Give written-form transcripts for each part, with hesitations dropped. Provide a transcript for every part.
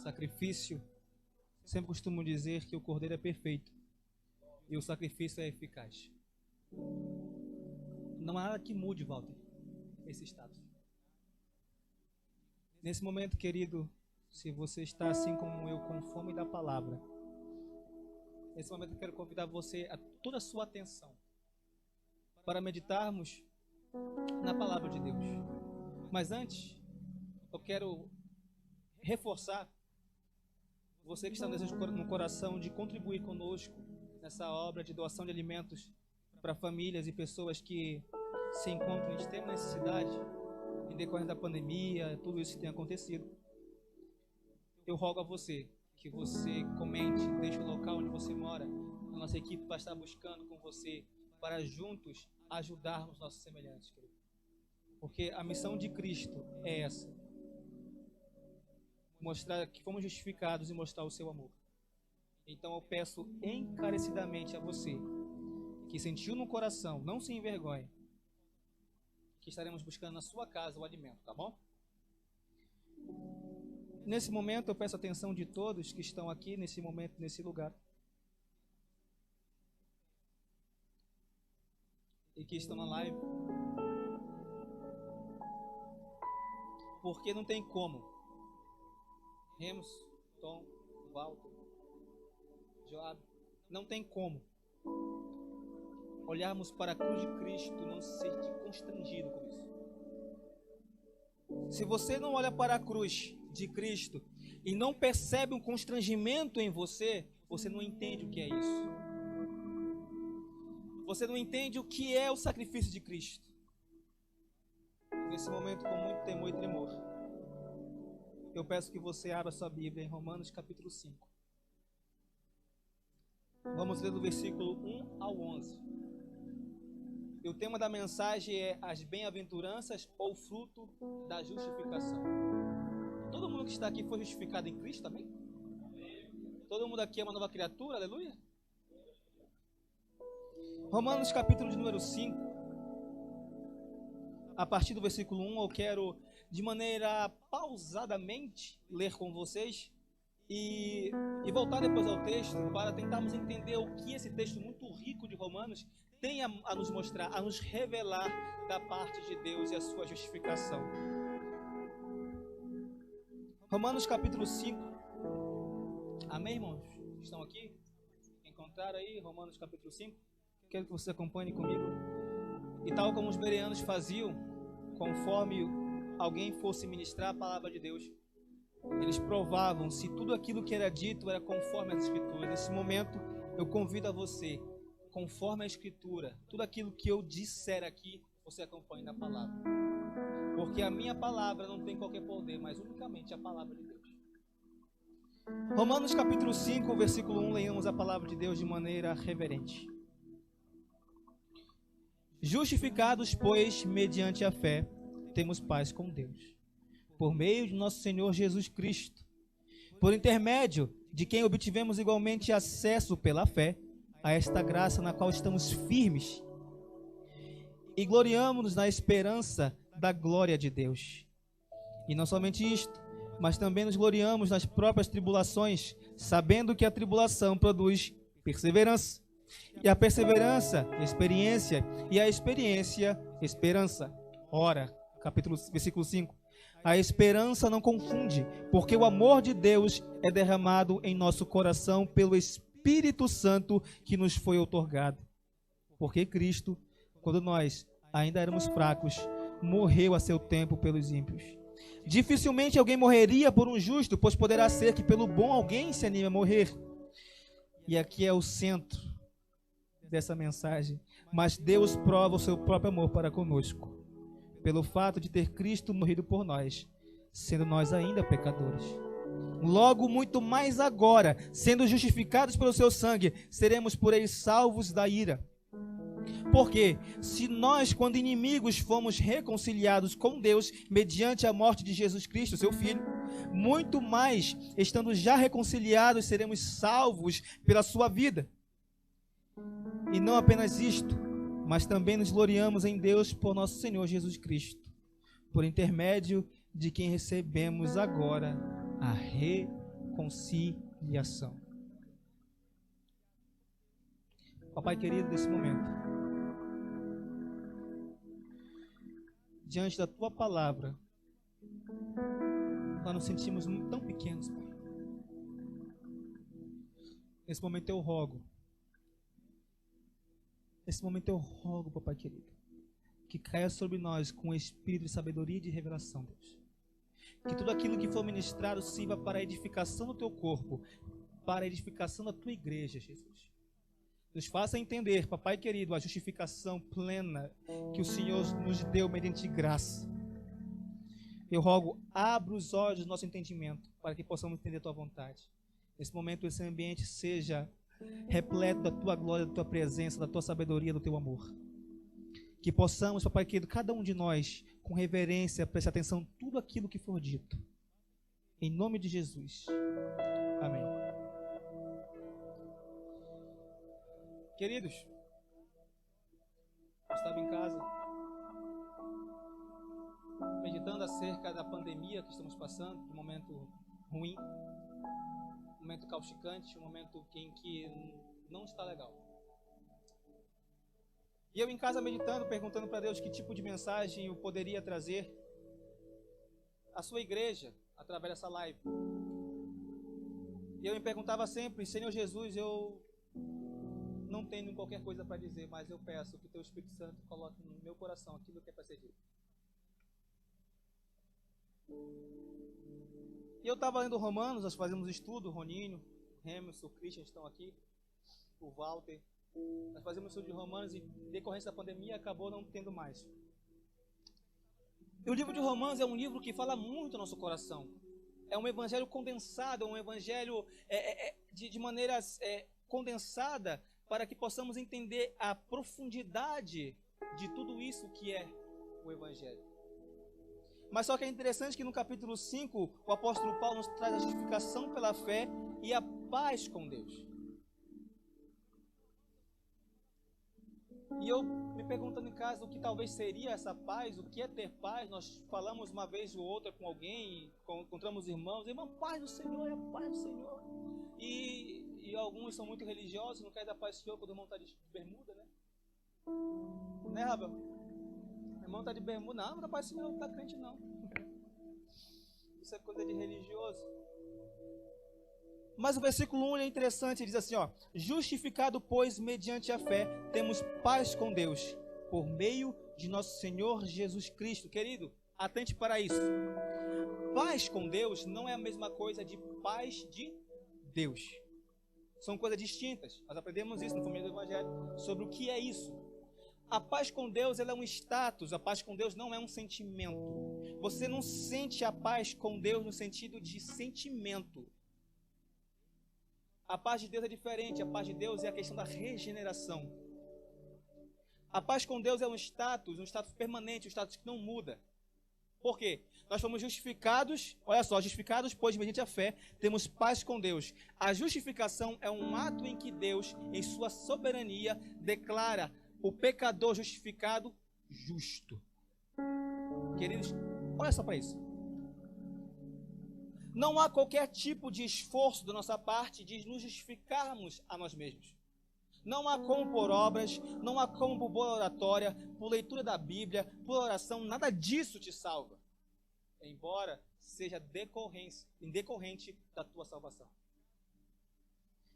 Sacrifício, sempre costumo dizer que o cordeiro é perfeito e o sacrifício é eficaz. Não há nada que mude, Walter, esse status. Nesse momento, querido, se você está assim como eu, com fome da palavra, nesse momento eu quero convidar você a toda a sua atenção para meditarmos na palavra de Deus. Mas antes, eu quero reforçar você que está no coração de contribuir conosco nessa obra de doação de alimentos para famílias e pessoas que se encontram em extrema necessidade em decorrer da pandemia, tudo isso que tem acontecido. Eu rogo a você que você comente, deixe o local onde você mora. A nossa equipe vai estar buscando com você para juntos ajudarmos nossos semelhantes, querido. Porque a missão de Cristo é essa: mostrar que fomos justificados e mostrar o seu amor. Então eu peço encarecidamente a você que sentiu no coração, não se envergonhe, que estaremos buscando na sua casa o alimento, tá bom? Nesse momento eu peço a atenção de todos que estão aqui nesse momento, nesse lugar, e que estão na live, porque não tem como Remos, Tom, Walter, Joab, não tem como olharmos para a cruz de Cristo e não se sentir constrangido com isso. Se você não olha para a cruz de Cristo e não percebe um constrangimento em você, você não entende o que é isso. Você não entende o que é o sacrifício de Cristo. Nesse momento, com muito temor e tremor, eu peço que você abra sua Bíblia em Romanos capítulo 5. Vamos ler do versículo 1 ao 11. E o tema da mensagem é as bem-aventuranças ou fruto da justificação. Todo mundo que está aqui foi justificado em Cristo, amém? Todo mundo aqui é uma nova criatura, aleluia? Romanos capítulo de número 5, a partir do versículo 1, eu quero de maneira pausadamente ler com vocês e voltar depois ao texto para tentarmos entender o que esse texto muito rico de Romanos tem a nos mostrar, a nos revelar da parte de Deus e a sua justificação. Romanos capítulo 5. Amém, irmãos? Estão aqui? Encontraram aí Romanos capítulo 5? Quero que você acompanhe comigo. E tal como os bereanos faziam, conforme alguém fosse ministrar a palavra de Deus, eles provavam se tudo aquilo que era dito era conforme as Escrituras. Nesse momento, eu convido a você, conforme a Escritura, tudo aquilo que eu disser aqui, você acompanhe na palavra. Porque a minha palavra não tem qualquer poder, mas unicamente a palavra de Deus. Romanos capítulo 5, versículo 1, leiamos a palavra de Deus de maneira reverente. Justificados, pois, mediante a fé, temos paz com Deus, por meio de nosso Senhor Jesus Cristo, por intermédio de quem obtivemos igualmente acesso pela fé a esta graça na qual estamos firmes e gloriamo-nos na esperança da glória de Deus. E não somente isto, mas também nos gloriamos nas próprias tribulações, sabendo que a tribulação produz perseverança, e a perseverança, experiência, e a experiência, esperança. Ora, versículo 5. A esperança não confunde, porque o amor de Deus é derramado em nosso coração pelo Espírito Santo que nos foi outorgado. Porque Cristo, quando nós ainda éramos fracos, morreu a seu tempo pelos ímpios. Dificilmente alguém morreria por um justo, pois poderá ser que pelo bom alguém se anime a morrer. E aqui é o centro dessa mensagem. Mas Deus prova o seu próprio amor para conosco, pelo fato de ter Cristo morrido por nós, sendo nós ainda pecadores. Logo, muito mais agora, sendo justificados pelo seu sangue, seremos por ele salvos da ira. Porque, se nós, quando inimigos, fomos reconciliados com Deus, mediante a morte de Jesus Cristo, seu Filho, muito mais, estando já reconciliados, seremos salvos pela sua vida. E não apenas isto, mas também nos gloriamos em Deus por nosso Senhor Jesus Cristo, por intermédio de quem recebemos agora a redenção. conciliação. Papai querido, nesse momento, diante da tua palavra, nós nos sentimos tão pequenos, Pai. Nesse momento eu rogo, Papai querido, que caia sobre nós com o espírito de sabedoria e de revelação, Deus. Que tudo aquilo que for ministrado sirva para a edificação do teu corpo, para a edificação da tua igreja, Jesus. Nos faça entender, Papai querido, a justificação plena que o Senhor nos deu mediante graça. Eu rogo, abra os olhos do nosso entendimento, para que possamos entender a tua vontade. Nesse momento, esse ambiente seja repleto da tua glória, da tua presença, da tua sabedoria, do teu amor. Que possamos, Papai querido, cada um de nós, com reverência, prestar atenção em tudo aquilo que for dito. Em nome de Jesus. Amém. Queridos, eu estava em casa, meditando acerca da pandemia que estamos passando, de um momento ruim, um momento causticante, um momento em que não está legal. E eu em casa meditando, perguntando para Deus que tipo de mensagem eu poderia trazer à sua igreja através dessa live. E eu me perguntava sempre, Senhor Jesus, eu não tenho qualquer coisa para dizer, mas eu peço que o teu Espírito Santo coloque no meu coração aquilo que é para ser dito. E eu estava lendo Romanos, nós fazemos estudo, o Roninho, o Remus, o Christian estão aqui, o Walter. Nós fazemos estudo de Romanos e, decorrência da pandemia, acabou não tendo mais. E o livro de Romanos é um livro que fala muito ao nosso coração. É um evangelho condensado, é um evangelho de maneiras condensada, para que possamos entender a profundidade de tudo isso que é o evangelho. Mas só que é interessante que no capítulo 5, o apóstolo Paulo nos traz a justificação pela fé e a paz com Deus. E eu me perguntando em casa o que talvez seria essa paz, o que é ter paz. Nós falamos uma vez ou outra com alguém, encontramos irmãos, irmão, paz do Senhor é a paz do Senhor. E alguns são muito religiosos, não querem dar paz do Senhor quando o irmão está de bermuda, né? Né, Rabel? O irmão está de bermuda, não dá paz do Senhor, não está crente não. Isso é coisa de religioso. Mas o versículo 1 é interessante, ele diz assim, ó: justificado, pois, mediante a fé, temos paz com Deus, por meio de nosso Senhor Jesus Cristo. Querido, atente para isso. Paz com Deus não é a mesma coisa de paz de Deus. São coisas distintas. Nós aprendemos isso no começo do Evangelho, sobre o que é isso. A paz com Deus, ela é um status, a paz com Deus não é um sentimento. Você não sente a paz com Deus no sentido de sentimento. A paz de Deus é diferente, a paz de Deus é a questão da regeneração. A paz com Deus é um status permanente, um status que não muda. Por quê? Nós fomos justificados, olha só, justificados, pois mediante a fé, temos paz com Deus. A justificação é um ato em que Deus, em sua soberania, declara o pecador justificado justo. Queridos, olha só para isso. Não há qualquer tipo de esforço da nossa parte de nos justificarmos a nós mesmos. Não há como por obras, não há como por boa oratória, por leitura da Bíblia, por oração, nada disso te salva. Embora seja decorrente da tua salvação.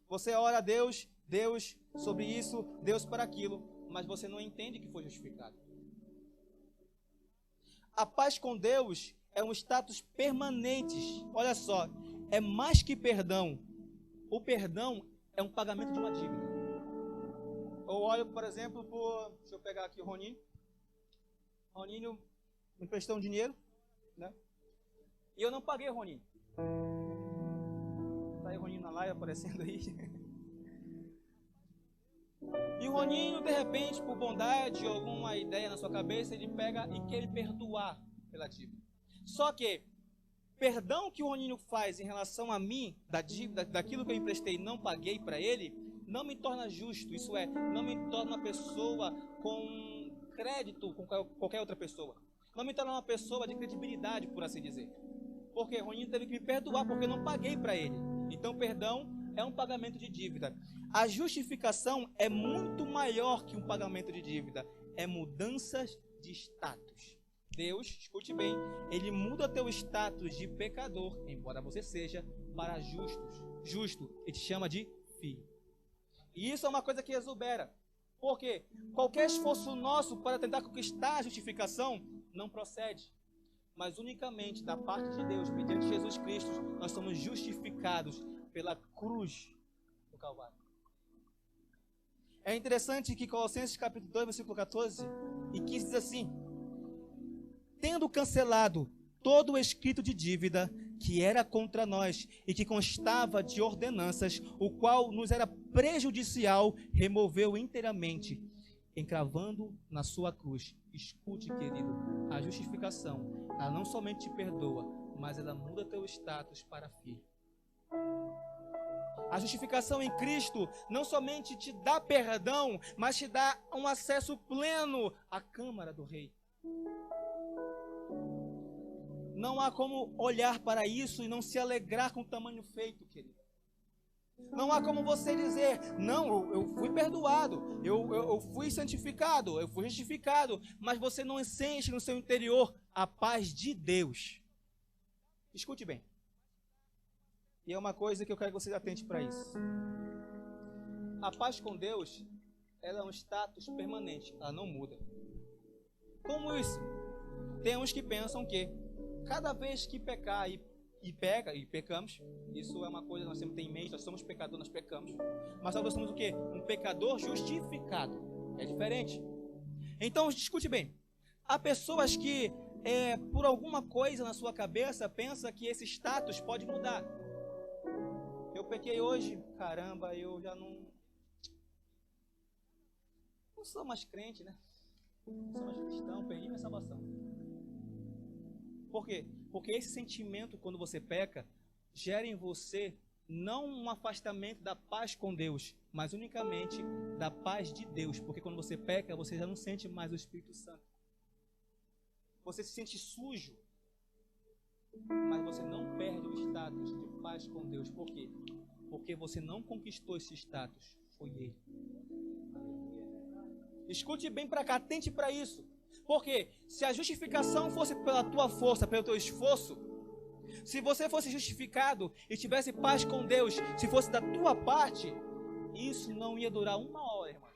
Você ora a Deus, Deus sobre isso, Deus para aquilo, mas você não entende que foi justificado. A paz com Deus é um status permanente. Olha só, é mais que perdão. O perdão é um pagamento de uma dívida. Eu olho, por exemplo, deixa eu pegar aqui o Roninho. Roninho me emprestou um dinheiro, né? E eu não paguei o Roninho. Tá aí o Roninho na live aparecendo aí. E o Roninho, de repente, por bondade ou alguma ideia na sua cabeça, ele pega e quer perdoar pela dívida. Só que, perdão que o Roninho faz em relação a mim, da dívida, daquilo que eu emprestei e não paguei para ele, não me torna justo, isso é, não me torna uma pessoa com crédito com qualquer outra pessoa. Não me torna uma pessoa de credibilidade, por assim dizer. Porque Roninho teve que me perdoar, porque eu não paguei para ele. Então, perdão é um pagamento de dívida. A justificação é muito maior que um pagamento de dívida. É mudanças de status. Deus, escute bem, Ele muda teu status de pecador, embora você seja, para justo. Ele te chama de filho. E isso é uma coisa que exubera. Porque qualquer esforço nosso para tentar conquistar a justificação não procede. Mas unicamente da parte de Deus, mediante Jesus Cristo, nós somos justificados pela cruz do Calvário. É interessante que Colossenses capítulo 2, versículo 14 e 15 diz assim: tendo cancelado todo o escrito de dívida que era contra nós e que constava de ordenanças, o qual nos era prejudicial, removeu inteiramente, encravando na sua cruz. Escute, querido, a justificação, ela não somente te perdoa, mas ela muda teu status para filho. A justificação em Cristo não somente te dá perdão, mas te dá um acesso pleno à Câmara do Rei. Não há como olhar para isso e não se alegrar com o tamanho feito, querido. Não há como você dizer, não, eu fui perdoado, eu fui santificado, eu fui justificado, mas você não sente no seu interior a paz de Deus. Escute bem. E é uma coisa que eu quero que você atente para isso. A paz com Deus, ela é um status permanente, ela não muda. Como isso? Tem uns que pensam que cada vez que pecar e pecamos, isso é uma coisa que nós temos que ter em mente, nós somos pecadores, nós pecamos. Mas nós somos o quê? Um pecador justificado. É diferente. Então, escute bem. Há pessoas que, por alguma coisa na sua cabeça, pensam que esse status pode mudar. Eu pequei hoje, caramba, eu já não sou mais crente, né? Não sou mais cristão, perdi minha salvação. Por quê? Porque esse sentimento, quando você peca, gera em você não um afastamento da paz com Deus, mas unicamente da paz de Deus. Porque quando você peca, você já não sente mais o Espírito Santo. Você se sente sujo, mas você não perde o status de paz com Deus. Por quê? Porque você não conquistou esse status, foi Ele. Escute bem para cá, atente para isso. Porque se a justificação fosse pela tua força, pelo teu esforço, se você fosse justificado e tivesse paz com Deus, se fosse da tua parte, isso não ia durar 1 hora, irmão.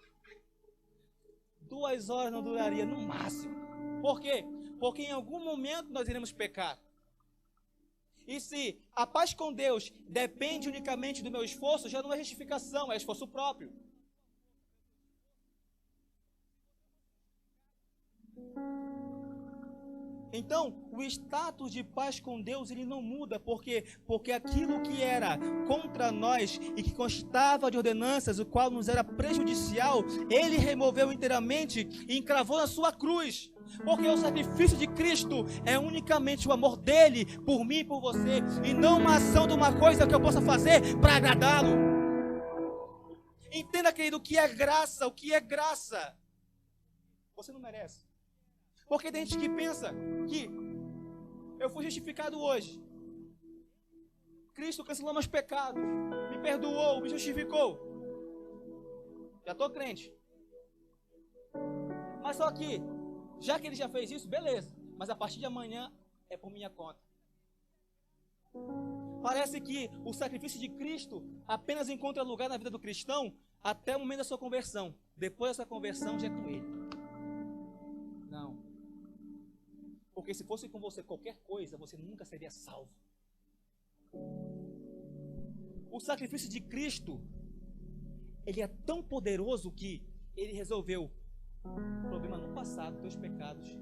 2 horas não duraria no máximo. Por quê? Porque em algum momento nós iremos pecar. E se a paz com Deus depende unicamente do meu esforço, já não é justificação, é esforço próprio. Então, o status de paz com Deus, ele não muda, porque aquilo que era contra nós e que constava de ordenanças, o qual nos era prejudicial, Ele removeu inteiramente e encravou na sua cruz. Porque o sacrifício de Cristo é unicamente o amor dele por mim e por você, e não uma ação de uma coisa que eu possa fazer para agradá-lo. Entenda, querido, o que é graça, o que é graça. Você não merece. Porque tem gente que pensa que eu fui justificado hoje. Cristo cancelou meus pecados, me perdoou, me justificou. Já estou crente. Mas só que, já que ele já fez isso, beleza. Mas a partir de amanhã é por minha conta. Parece que o sacrifício de Cristo apenas encontra lugar na vida do cristão até o momento da sua conversão. Depois da sua conversão já é com ele. Não. Porque se fosse com você qualquer coisa, você nunca seria salvo. O sacrifício de Cristo, ele é tão poderoso que ele resolveu o problema no passado, teus pecados,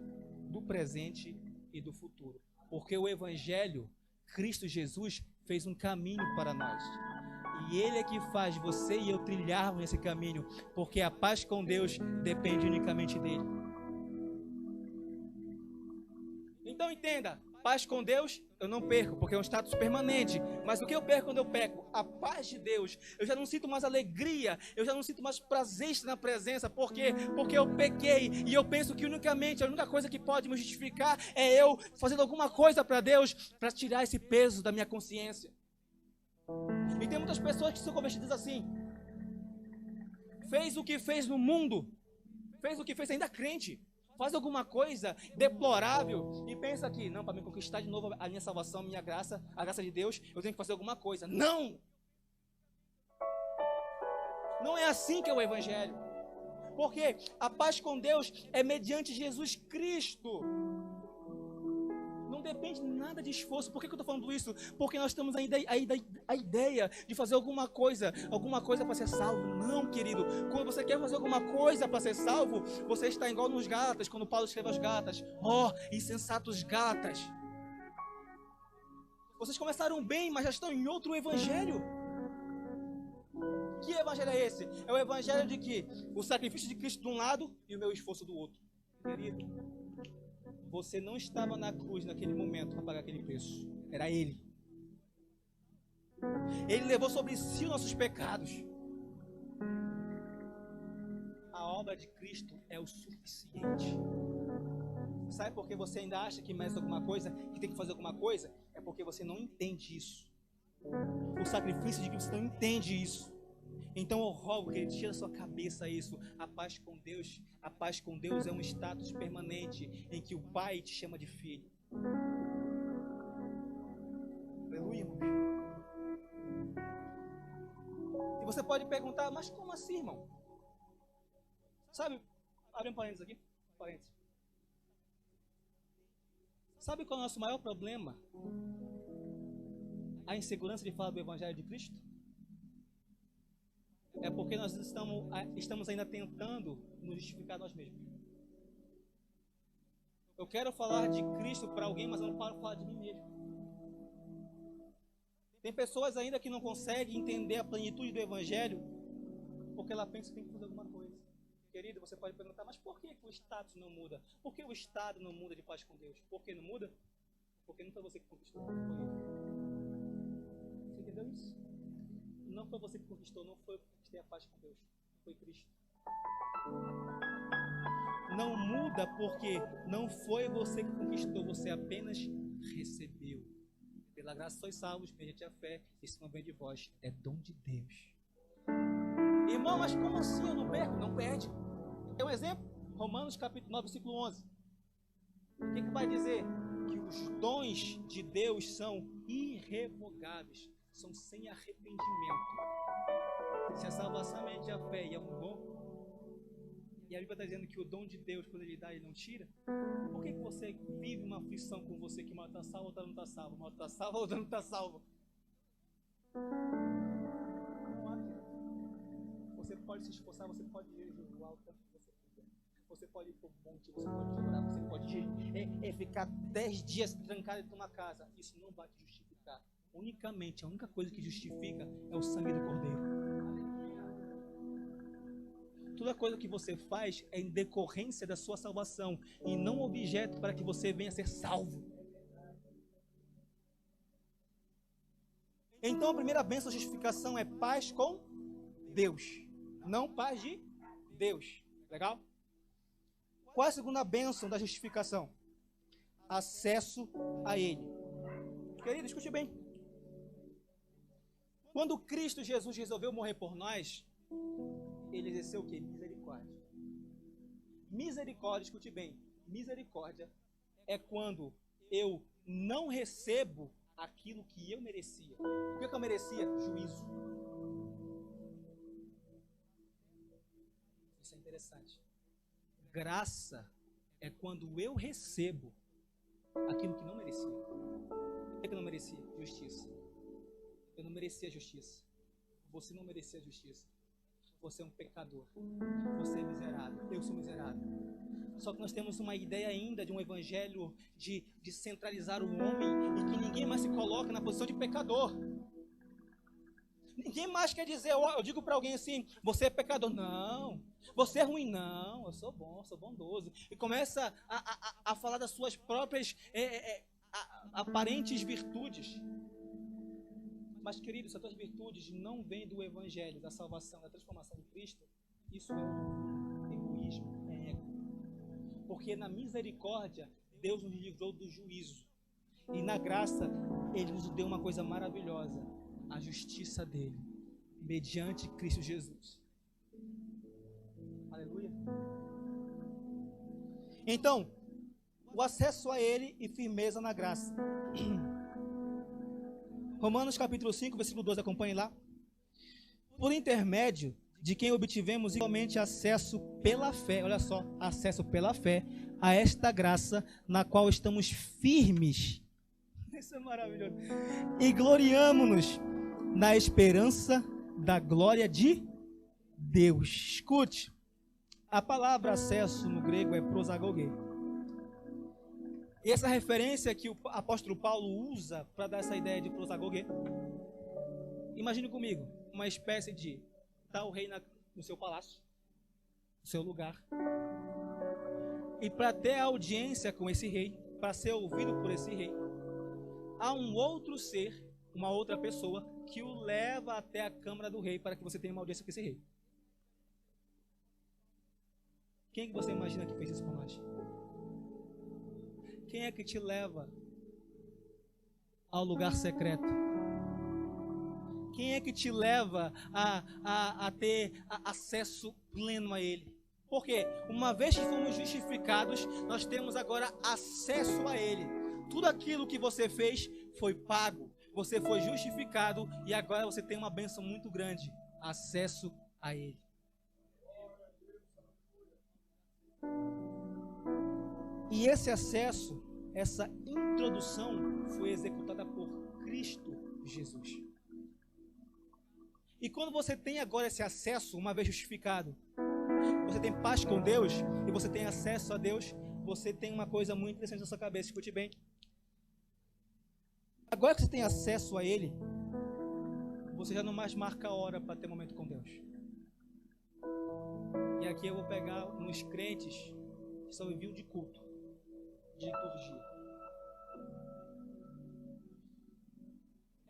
do presente e do futuro. Porque o Evangelho, Cristo Jesus, fez um caminho para nós. E Ele é que faz você e eu trilharmos esse caminho, porque a paz com Deus depende unicamente dEle. Então entenda, paz com Deus, eu não perco, porque é um status permanente. Mas o que eu perco quando eu peco? A paz de Deus. Eu já não sinto mais alegria, eu já não sinto mais prazer na presença. Por quê? Porque eu pequei. E eu penso que unicamente, a única coisa que pode me justificar é eu fazendo alguma coisa para Deus, para tirar esse peso da minha consciência. E tem muitas pessoas que são convertidas assim. Fez o que fez no mundo, fez o que fez ainda crente, faz alguma coisa deplorável e pensa que, não, para me conquistar de novo a minha salvação, a minha graça, a graça de Deus, eu tenho que fazer alguma coisa. Não! Não é assim que é o Evangelho. Porque a paz com Deus é mediante Jesus Cristo. Não depende nada de esforço. Por que eu estou falando isso? Porque nós temos ainda a ideia de fazer alguma coisa para ser salvo. Não, querido. Quando você quer fazer alguma coisa para ser salvo, você está igual nos Gálatas, quando Paulo escreve aos Gálatas. Ó, insensatos Gálatas. Vocês começaram bem, mas já estão em outro evangelho. Que evangelho é esse? É o evangelho de que o sacrifício de Cristo de um lado e o meu esforço do outro. Querido, você não estava na cruz naquele momento para pagar aquele preço. Era Ele. Ele levou sobre si os nossos pecados. A obra de Cristo é o suficiente. Sabe por que você ainda acha que merece alguma coisa, que tem que fazer alguma coisa? É porque você não entende isso. O sacrifício de Cristo, você não entende isso. Então eu rogo que ele tire da sua cabeça isso. A paz com Deus é um status permanente em que o Pai te chama de filho. Aleluia, irmão. E você pode perguntar, mas como assim, irmão? Sabe, abre um parênteses aqui. Parênteses. Sabe qual é o nosso maior problema? A insegurança de falar do Evangelho de Cristo? É porque nós estamos ainda tentando nos justificar nós mesmos. Eu quero falar de Cristo para alguém, mas eu não paro falar de mim mesmo. Tem pessoas ainda que não conseguem entender a plenitude do Evangelho porque ela pensa que tem que fazer alguma coisa. Querido, você pode perguntar, mas por que o status não muda? Por que o estado não muda de paz com Deus? Por que não muda? Porque não foi você que conquistou, foi Ele. Você entendeu isso? Não foi você que conquistou, não foi eu que conquistei a paz com Deus, foi Cristo. Não muda porque não foi você que conquistou, você apenas recebeu. Pela graça sois salvos, mediante a fé, isso não vem de vós, é dom de Deus. Irmão, mas como assim eu não perco? Não perde. É um exemplo? Romanos capítulo 9, versículo 11. O que vai dizer? Que os dons de Deus são irrevogáveis. São sem arrependimento. Se a salvação é mediante a fé e é um dom, e a Bíblia está dizendo que o dom de Deus, quando Ele dá, Ele não tira, por que você vive uma aflição com você que uma está salva, outra não está salva, uma está salva, outra não está salva? Você pode se esforçar, você pode jejuar o tanto que você quiser. Você pode ir para o monte, você pode chorar, você pode ficar 10 dias trancado em uma casa. Isso não vai te justificar. Unicamente, a única coisa que justifica é o sangue do Cordeiro. Toda coisa que você faz é em decorrência da sua salvação e não objeto para que você venha a ser salvo. Então a primeira bênção da justificação é paz com Deus, não paz de Deus. Legal? Qual é a segunda bênção da justificação? Acesso a Ele. Querido, escute bem. Quando Cristo Jesus resolveu morrer por nós, Ele exerceu o quê? Misericórdia. Misericórdia, escute bem. Misericórdia é quando eu não recebo aquilo que eu merecia. O que eu merecia? Juízo. Isso é interessante. Graça é quando eu recebo aquilo que não merecia. O que eu não merecia? Justiça. Eu não merecia justiça. Você não merecia justiça. Você é um pecador. Você é miserável. Eu sou miserável. Só que nós temos uma ideia ainda de um evangelho de centralizar o homem e que ninguém mais se coloca na posição de pecador. Ninguém mais quer dizer, eu digo para alguém assim, você é pecador. Não. Você é ruim. Não. Eu sou bom, sou bondoso. E começa a falar das suas próprias aparentes virtudes. Mas, querido, se as tuas virtudes não vêm do Evangelho, da salvação, da transformação de Cristo, isso é um egoísmo, é ego. Porque na misericórdia, Deus nos livrou do juízo. E na graça, Ele nos deu uma coisa maravilhosa, a justiça dEle, mediante Cristo Jesus. Aleluia. Então, o acesso a Ele e firmeza na graça. Romanos capítulo 5, versículo 12, acompanhe lá. Por intermédio de quem obtivemos igualmente acesso pela fé, olha só, acesso pela fé a esta graça na qual estamos firmes. Isso é maravilhoso. E gloriamo-nos na esperança da glória de Deus. Escute, a palavra acesso no grego é prosagoge. E essa referência que o apóstolo Paulo usa para dar essa ideia de prosagoge, imagine comigo, uma espécie de tá o rei no seu palácio, no seu lugar, e para ter audiência com esse rei, para ser ouvido por esse rei, há um outro ser, uma outra pessoa que o leva até a câmara do rei para que você tenha uma audiência com esse rei. Quem que você imagina que fez isso com nós? Quem é que te leva ao lugar secreto? Quem é que te leva a ter acesso pleno a Ele? Porque uma vez que fomos justificados, nós temos agora acesso a Ele. Tudo aquilo que você fez foi pago. Você foi justificado e agora você tem uma bênção muito grande. Acesso a Ele. E esse acesso, essa introdução foi executada por Cristo Jesus. E quando você tem agora esse acesso, uma vez justificado, você tem paz com Deus e você tem acesso a Deus, você tem uma coisa muito interessante na sua cabeça, escute bem. Agora que você tem acesso a Ele, você já não mais marca a hora para ter momento com Deus. E aqui eu vou pegar uns crentes que são envio de culto, de liturgia.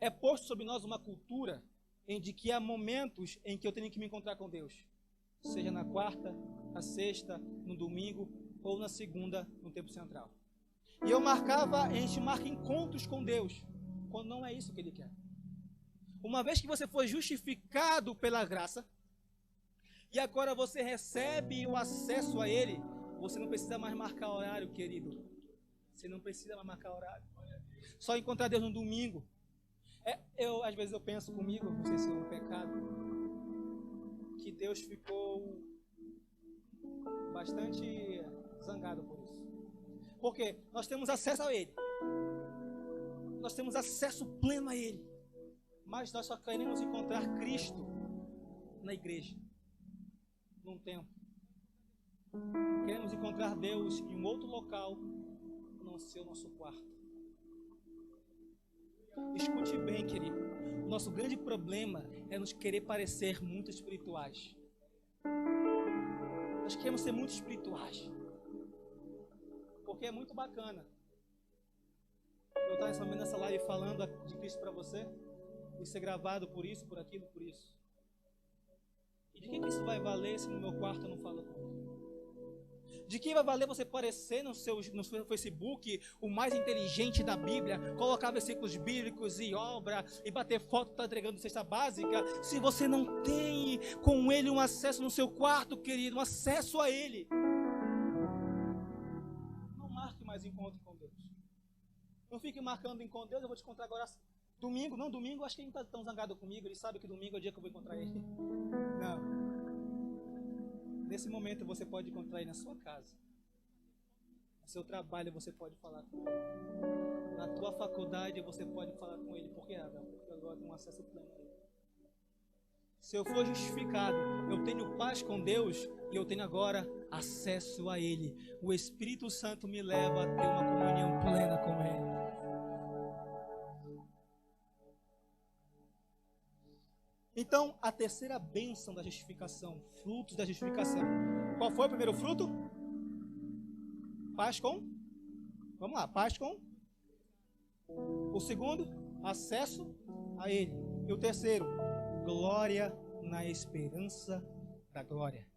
É posto sobre nós uma cultura em de que há momentos em que eu tenho que me encontrar com Deus, seja na quarta, na sexta, no domingo ou na segunda, no tempo central. E a gente marca encontros com Deus, quando não é isso que Ele quer. Uma vez que você foi justificado pela graça, e agora você recebe o acesso a Ele, você não precisa mais marcar horário, querido. Você não precisa mais marcar horário. Só encontrar Deus no domingo. Às vezes eu penso comigo, não sei se é um pecado, que Deus ficou bastante zangado por isso. Porque nós temos acesso a Ele. Nós temos acesso pleno a Ele. Mas nós só queremos encontrar Cristo na igreja, num templo. Queremos encontrar Deus em um outro local, não ser o nosso quarto. Escute bem, querido. O nosso grande problema é nos querer parecer muito espirituais. Nós queremos ser muito espirituais. Porque é muito bacana eu estar nessa live falando de Cristo para você e ser gravado por isso, por aquilo, por isso. E de que isso vai valer se no meu quarto eu não falo com Ele? De que vai valer você parecer no seu Facebook o mais inteligente da Bíblia, colocar versículos bíblicos e obra e bater foto, tá entregando cesta básica, se você não tem com Ele um acesso no seu quarto, querido, um acesso a Ele? Não marque mais encontro com Deus. Não fique marcando encontro com Deus. Eu vou te encontrar agora domingo. Não, domingo acho que ele não está tão zangado comigo. Ele sabe que domingo é o dia que eu vou encontrar Ele. Não. Nesse momento você pode encontrar Ele na sua casa. No seu trabalho você pode falar com Ele. Na tua faculdade você pode falar com Ele. Por que, Abel? Porque agora tem um acesso pleno a Ele. Se eu for justificado, eu tenho paz com Deus e eu tenho agora acesso a Ele. O Espírito Santo me leva a ter uma comunhão plena com Ele. Então, a terceira bênção da justificação, frutos da justificação. Qual foi o primeiro fruto? Paz com? Vamos lá, paz com? O segundo, acesso a Ele. E o terceiro, glória na esperança da glória.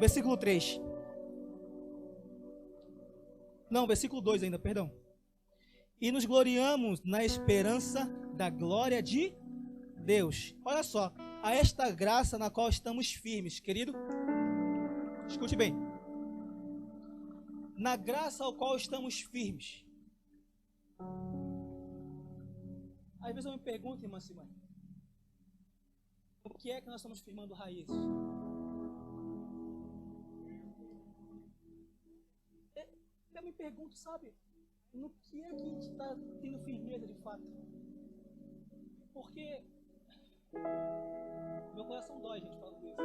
Versículo 3. Não, versículo 2 ainda, perdão. E nos gloriamos na esperança da glória de Deus. Olha só, a esta graça na qual estamos firmes, querido. Escute bem. Na graça ao qual estamos firmes. Às vezes eu me pergunto, irmã Simone, o que é que nós estamos firmando raízes? Eu me pergunto, sabe, no que é que a gente está tendo firmeza de fato? Porque meu coração dói, gente, falando isso.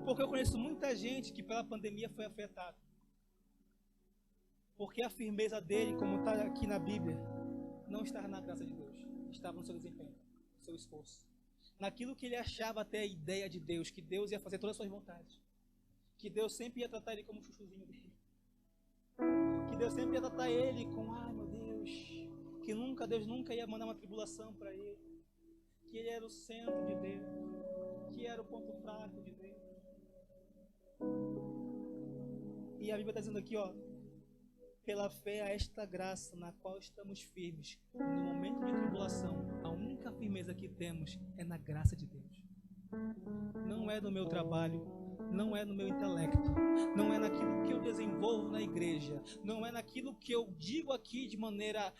Porque eu conheço muita gente que pela pandemia foi afetada. Porque a firmeza dele, como está aqui na Bíblia, não estava na graça de Deus, estava no seu desempenho, no seu esforço, naquilo que ele achava até a ideia de Deus, que Deus ia fazer todas as suas vontades, que Deus sempre ia tratar ele como um chuchuzinho dele, que Deus sempre ia tratar ele com, ai meu Deus, que Deus nunca ia mandar uma tribulação para ele, que ele era o centro de Deus, que era o ponto fraco de Deus. E a Bíblia está dizendo aqui, ó, pela fé a esta graça na qual estamos firmes, no momento de tribulação, a única firmeza que temos é na graça de Deus. Não é no meu trabalho, não é no meu intelecto, não é naquilo que eu desenvolvo na igreja, não é naquilo que eu digo aqui de maneira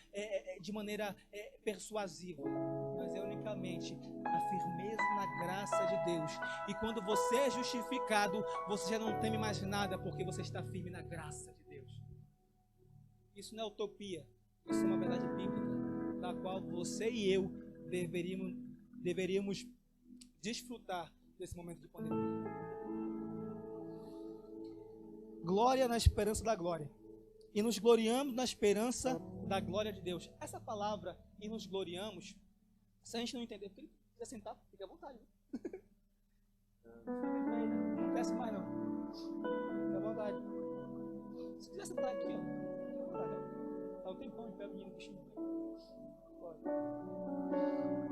persuasiva, mas é unicamente a firmeza na graça de Deus. E quando você é justificado, você já não teme mais nada, porque você está firme na graça de Deus. Isso não é utopia, isso é uma verdade bíblica, da qual você e eu deveríamos desfrutar desse momento de pandemia. Glória na esperança da glória. E nos gloriamos na esperança da glória de Deus. Essa palavra, e nos gloriamos, se a gente não entender, se quiser sentar, fique à vontade. Não desce mais não. Fique à vontade. Se quiser sentar aqui, ó. Tá um tempão de pé, menino, bichinho.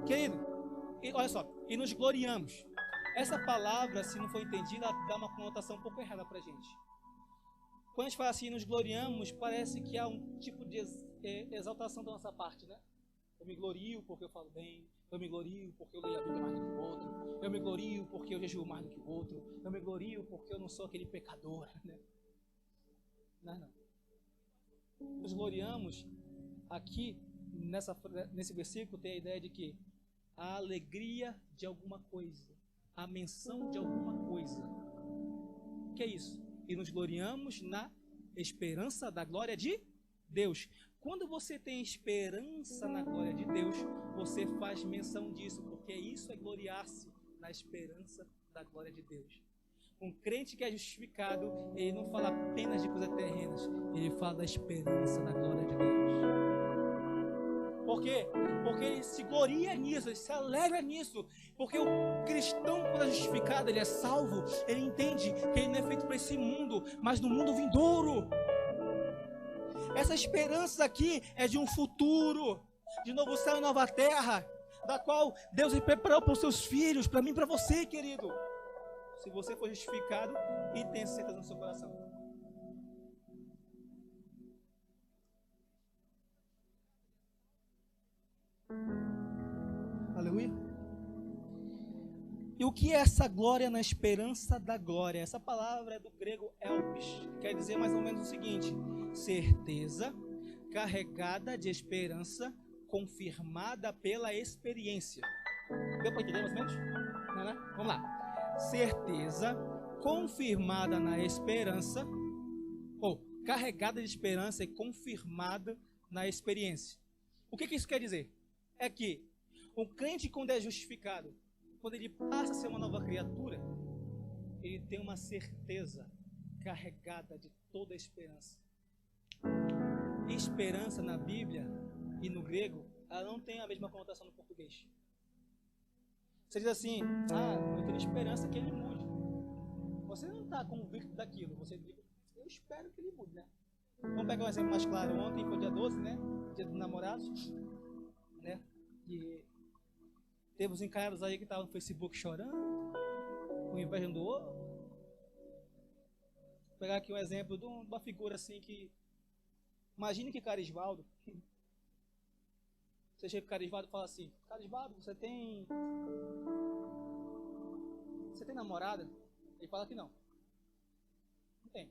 Querido, olha só, e nos gloriamos. Essa palavra, se não for entendida, dá uma conotação um pouco errada pra gente. Quando a gente fala assim, nos gloriamos, parece que há um tipo de exaltação da nossa parte, né? Eu me glorio porque eu falo bem, eu me glorio porque eu leio a Bíblia mais do que o outro, eu me glorio porque eu jejuo mais do que o outro, eu me glorio porque eu não sou aquele pecador, né? Não. Nos gloriamos aqui, nesse versículo, tem a ideia de que a alegria de alguma coisa, a menção de alguma coisa. O que é isso? E nos gloriamos na esperança da glória de Deus. Quando você tem esperança na glória de Deus, você faz menção disso, porque isso é gloriar-se na esperança da glória de Deus. Um crente que é justificado, ele não fala apenas de coisas terrenas, ele fala da esperança da glória de Deus. Por quê? Porque ele se gloria nisso, ele se alegra nisso. Porque o cristão, quando é justificado, ele é salvo, ele entende que ele não é feito para esse mundo, mas no mundo vindouro. Essa esperança aqui é de um futuro, de novo céu e nova terra, da qual Deus preparou para os seus filhos, para mim e para você, querido. Se você for justificado e tem certeza no seu coração. Aleluia. E o que é essa glória na esperança da glória? Essa palavra é do grego elpis, quer dizer mais ou menos o seguinte: certeza carregada de esperança, confirmada pela experiência. Deu para entender mais ou menos? Não, né? Vamos lá. Certeza confirmada na esperança, ou carregada de esperança e confirmada na experiência. O que isso quer dizer? É que o crente, quando é justificado, quando ele passa a ser uma nova criatura, ele tem uma certeza carregada de toda a esperança. Esperança na Bíblia e no grego, ela não tem a mesma conotação no português. Você diz assim, eu tenho esperança que ele mude. Você não está convicto daquilo, você diz, eu espero que ele mude, né? Vamos pegar um exemplo mais claro. Ontem foi dia 12, né? Dia dos namorados, né? E teve os encarnados aí que estavam no Facebook chorando, com inveja um do outro. Vou pegar aqui um exemplo de uma figura assim que... Imagine que Carisvaldo... Você chega pro Carisvaldo e fala assim: Carisvaldo, você tem namorada? Ele fala que não. Não tem.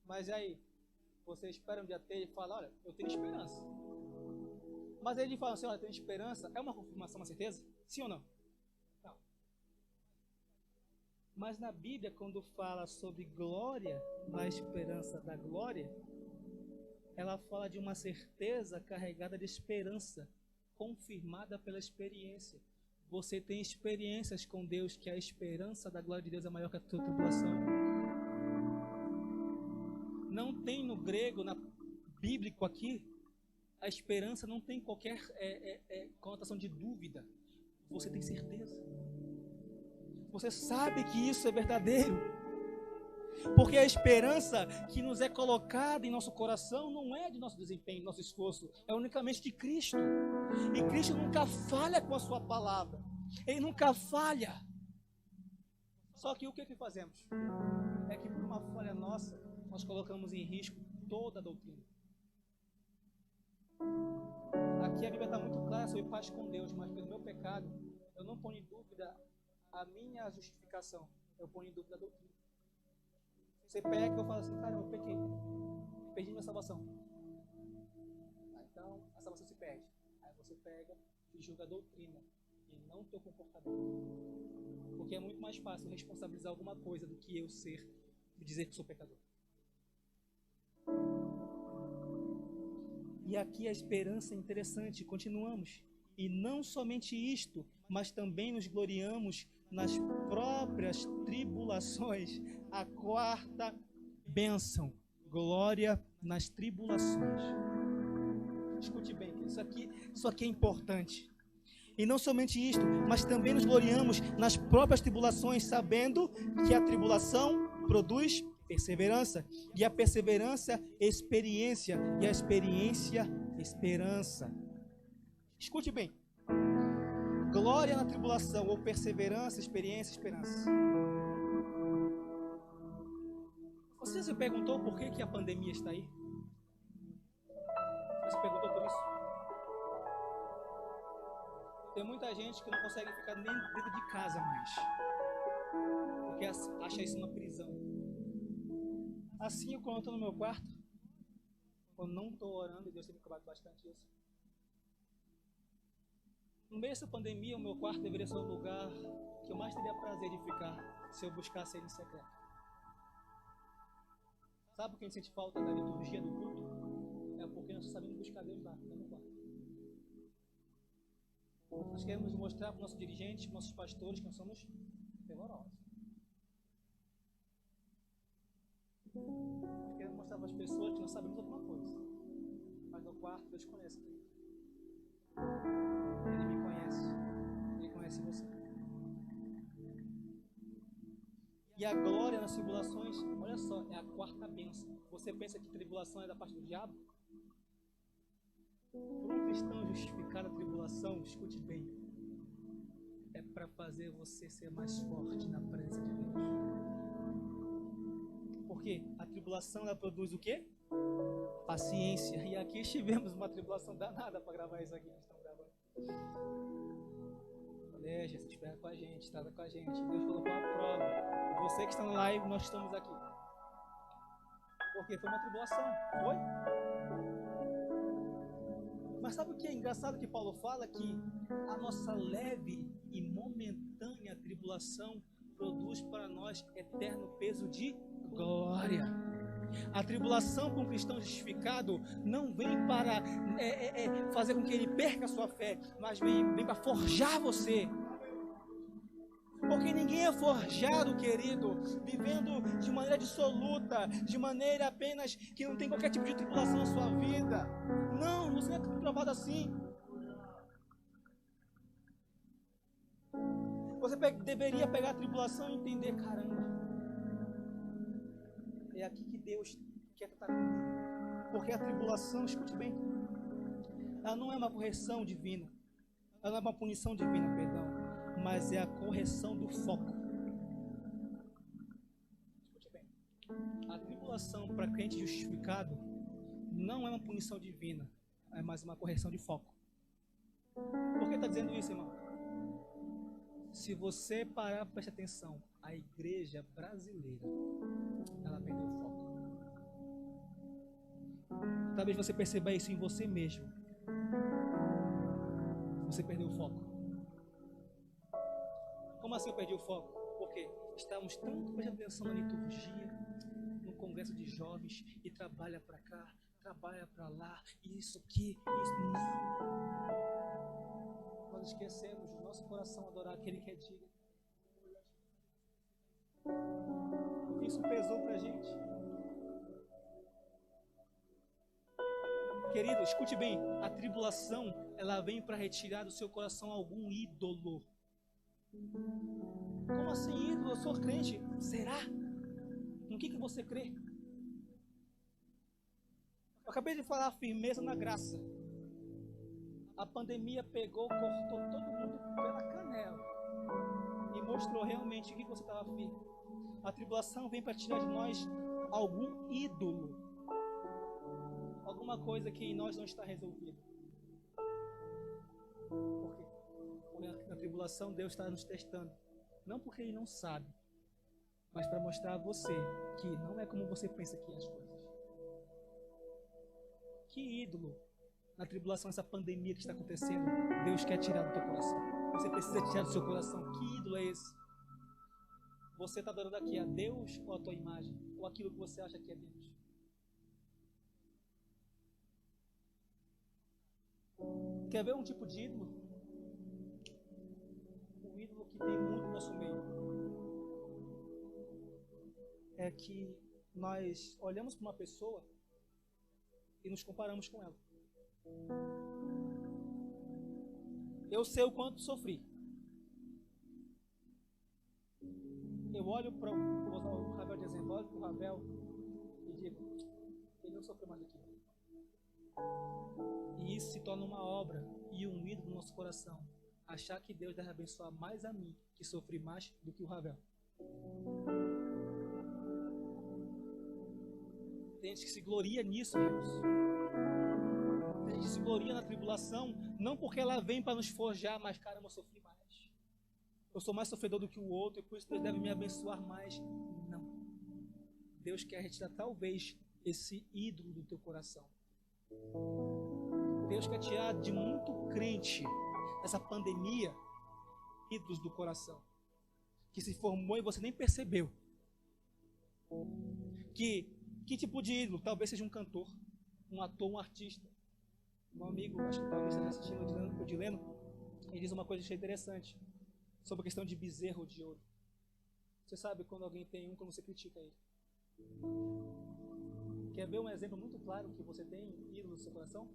Mas aí, você espera um dia ter e fala: olha, eu tenho esperança. Mas ele fala assim: olha, eu tenho esperança. É uma confirmação, uma certeza? Sim ou não? Não. Mas na Bíblia, quando fala sobre glória, na esperança da glória, ela fala de uma certeza carregada de esperança, confirmada pela experiência. Você tem experiências com Deus, que a esperança da glória de Deus é maior que a tua tribulação. Não tem no grego, na bíblico aqui, a esperança não tem qualquer conotação de dúvida. Você tem certeza. Você sabe que isso é verdadeiro. Porque a esperança que nos é colocada em nosso coração não é de nosso desempenho, nosso esforço, é unicamente de Cristo. E Cristo nunca falha com a sua palavra. Ele nunca falha. Só que o que fazemos? É que por uma falha nossa, nós colocamos em risco toda a doutrina. Aqui a Bíblia está muito clara sobre paz com Deus, mas pelo meu pecado, eu não ponho em dúvida a minha justificação, eu ponho em dúvida a doutrina. Você pega e eu falo assim: cara, eu pequei, perdi minha salvação. Então a salvação se perde. Aí você pega e julga a doutrina e não o teu comportamento. Porque é muito mais fácil responsabilizar alguma coisa do que eu dizer que sou pecador. E aqui a esperança é interessante, continuamos. E não somente isto, mas também nos gloriamos nas próprias tribulações. A quarta bênção, glória nas tribulações. Escute bem, isso aqui é importante. E não somente isto, mas também nos gloriamos nas próprias tribulações, sabendo que a tribulação produz perseverança, e a perseverança, experiência, e a experiência, esperança. Escute bem. Glória na tribulação, ou perseverança, experiência, esperança. Você se perguntou por que a pandemia está aí? Você se perguntou por isso? Tem muita gente que não consegue ficar nem dentro de casa mais, porque acha isso uma prisão. Assim, quando eu estou no meu quarto, quando não estou orando, e Deus tem me cobrado bastante isso, no meio dessa pandemia, o meu quarto deveria ser o lugar que eu mais teria prazer de ficar, se eu buscasse ele em secreto. Sabe por que a gente sente falta da liturgia do culto? É porque nós sabemos buscar Deus lá, no quarto. Nós queremos mostrar para os nossos dirigentes, para os nossos pastores, que nós somos fervorosos. Nós queremos mostrar para as pessoas que nós sabemos alguma coisa. Mas no quarto, Deus conhece. Ele me conhece. Ele conhece você. E a glória nas tribulações, olha só, é a quarta bênção. Você pensa que tribulação é da parte do diabo? Por um cristão justificar a tribulação, escute bem, é para fazer você ser mais forte na presença de Deus. Porque a tribulação, ela produz o quê? Paciência. E aqui tivemos uma tribulação danada para gravar isso aqui. Nós estamos gravando. Aleja, se espera com a gente, está com a gente. Deus colocou a prova. Você que está na live, nós estamos aqui. Porque foi uma tribulação, foi? Mas sabe o que é engraçado que Paulo fala? Que a nossa leve e momentânea tribulação produz para nós eterno peso de glória. A tribulação para um cristão justificado não vem para fazer com que ele perca a sua fé, mas vem para forjar você. Porque ninguém é forjado, querido, vivendo de maneira dissoluta, de maneira apenas que não tem qualquer tipo de tribulação na sua vida. Não, você não é provado assim. Você deveria pegar a tribulação e entender, caramba, é aqui que Deus quer tratar comigo. Porque a tribulação, escute bem, ela não é uma correção divina, ela não é uma punição divina, perdão, mas é a correção do foco. Escute bem, a tribulação para crente justificado não é uma punição divina, é mais uma correção de foco. Por que está dizendo isso, irmão? Se você parar para prestar atenção, a igreja brasileira, ela perdeu o foco. Talvez você perceba isso em você mesmo. Você perdeu o foco. Como assim eu perdi o foco? Porque estávamos tanto prestando atenção na liturgia, no congresso de jovens, e trabalha para cá, trabalha para lá, e isso aqui, isso não. Nós esquecemos do nosso coração adorar aquele que é digno. Isso pesou para a gente. Querido, escute bem, a tribulação, ela vem para retirar do seu coração algum ídolo. Como assim ídolo? Eu sou crente. Será? No que você crê? Eu acabei de falar firmeza na graça. A pandemia pegou, cortou todo mundo pela canela e mostrou realmente o que você estava firme. A tribulação vem para tirar de nós algum ídolo, alguma coisa que em nós não está resolvida. Por quê? Porque na tribulação Deus está nos testando, não porque Ele não sabe, mas para mostrar a você que não é como você pensa que é as coisas. Que ídolo na tribulação, essa pandemia que está acontecendo, Deus quer tirar do teu coração. Você precisa tirar do seu coração. Que ídolo é esse? Você está adorando aqui a Deus ou a tua imagem? Ou aquilo que você acha que é Deus? Quer ver um tipo de ídolo? Um ídolo que tem muito no nosso meio. É que nós olhamos para uma pessoa e nos comparamos com ela. Eu sei o quanto sofri. Eu olho para o Ravel de exemplo, olho para o Ravel e digo, ele não sofreu mais do que eu. E isso se torna uma obra e um ídolo no nosso coração. Achar que Deus deve abençoar mais a mim, que sofri mais do que o Ravel. Tem gente que se gloria nisso, irmãos. Tem gente que se gloria na tribulação, não porque ela vem para nos forjar, mas caramba, eu sofri mais. Eu sou mais sofredor do que o outro, e por isso Deus deve me abençoar mais. Não. Deus quer retirar talvez esse ídolo do teu coração. Deus quer tirar de muito crente essa pandemia, ídolos do coração, que se formou e você nem percebeu. Que tipo de ídolo? Talvez seja um cantor, um ator, um artista. Meu amigo, acho que talvez esteja assistindo o Dileno, ele diz uma coisa interessante sobre a questão de bezerro de ouro. Você sabe quando alguém tem um, quando você critica ele. Quer ver um exemplo muito claro que você tem ídolo no seu coração?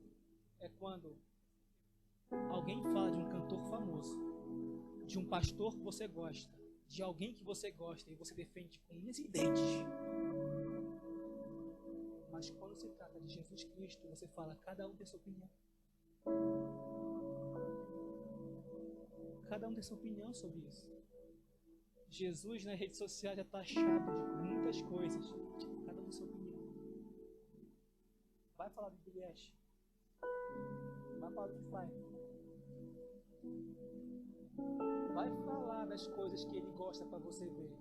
É quando alguém fala de um cantor famoso, de um pastor que você gosta, de alguém que você gosta e você defende com unhas e dentes. Mas quando se trata de Jesus Cristo, você fala, cada um tem sua opinião. Cada um tem sua opinião sobre isso. Jesus nas redes sociais já está achado de muitas coisas. Cada um tem sua opinião. Vai falar do Billy Ash. Vai falar do Fire. Vai falar das coisas que ele gosta para você ver.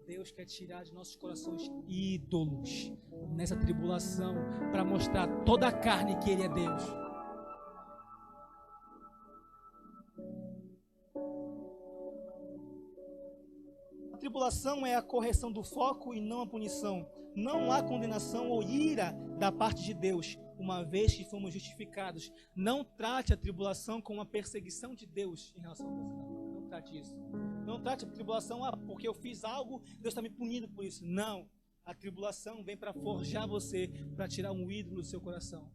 Deus quer tirar de nossos corações ídolos nessa tribulação para mostrar toda a carne que Ele é Deus. A tribulação é a correção do foco e não a punição. Não há condenação ou ira da parte de Deus, uma vez que fomos justificados. Não trate a tribulação como uma perseguição de Deus em relação a você. Não trate isso. Não trate a tribulação, porque eu fiz algo, Deus está me punindo por isso. Não. A tribulação vem para forjar você, para tirar um ídolo do seu coração.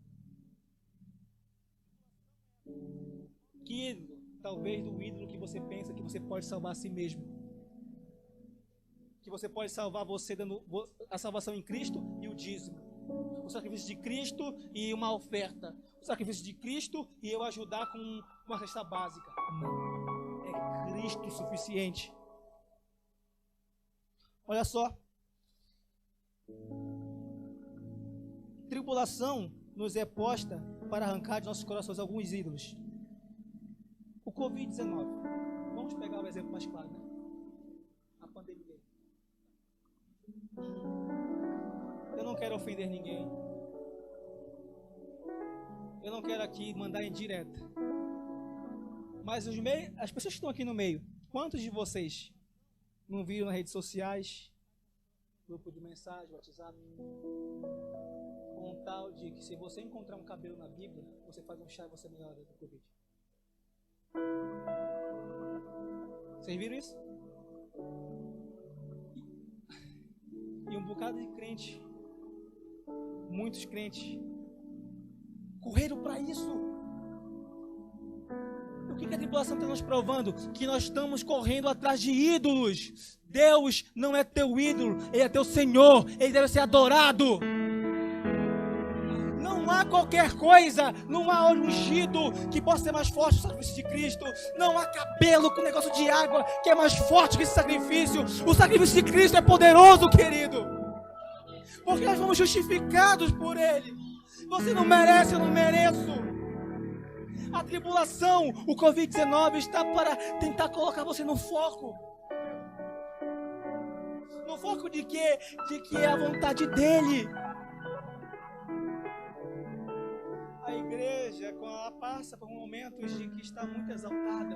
Que ídolo? Talvez do ídolo que você pensa que você pode salvar a si mesmo. Que você pode salvar você dando a salvação em Cristo e o dízimo. O sacrifício de Cristo e uma oferta. O sacrifício de Cristo e eu ajudar com uma cesta básica. Não. É Cristo suficiente. Olha só. Tribulação nos é posta para arrancar de nossos corações alguns ídolos. O Covid-19. Vamos pegar o exemplo mais claro, né? A pandemia. Eu não quero ofender ninguém. Eu não quero aqui mandar indireta. Mas as pessoas que estão aqui no meio, quantos de vocês não viram nas redes sociais, grupo de mensagem, WhatsApp, com tal de que se você encontrar um cabelo na Bíblia, você faz um chá e você melhora do Covid? Vocês viram isso? E um bocado de crente, muitos crentes, correram para isso. O que a tribulação está nos provando? Que nós estamos correndo atrás de ídolos. Deus não é teu ídolo, Ele é teu Senhor, Ele deve ser adorado. Não há qualquer coisa, não há óleo ungido que possa ser mais forte que o sacrifício de Cristo. Não há cabelo com negócio de água que é mais forte que esse sacrifício. O sacrifício de Cristo é poderoso, querido. Porque nós fomos justificados por Ele. Você não merece, eu não mereço. A tribulação, o Covid-19 está para tentar colocar você no foco. No foco de quê? De que é a vontade dEle. A igreja, ela passa por momentos de que está muito exaltada,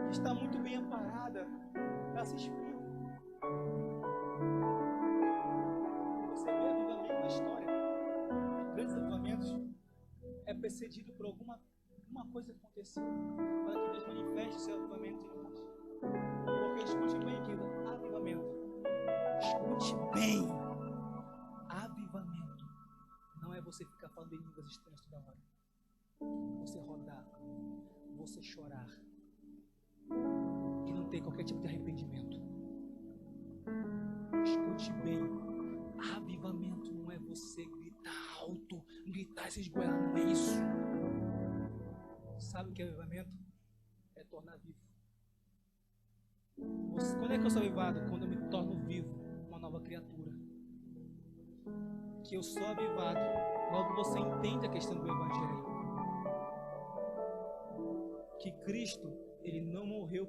que está muito bem amparada. Ela se explica. Você vê avivamento na história, grandes avivamentos, é precedido por alguma coisa que aconteceu para que Deus manifeste seu avivamento em nós. Porque escute bem, querido, avivamento. Escute bem. Avivamento não é você ficar falando em línguas estranhas toda hora. Você rodar, você chorar e não ter qualquer tipo de arrependimento. Escute bem. Avivamento não é você gritar alto, gritar e se esgoelar, não é isso. Sabe o que é avivamento? É tornar vivo. Quando é que eu sou avivado? Quando eu me torno vivo, uma nova criatura. Que eu sou avivado, logo você entende a questão do Evangelho. Que Cristo, Ele não morreu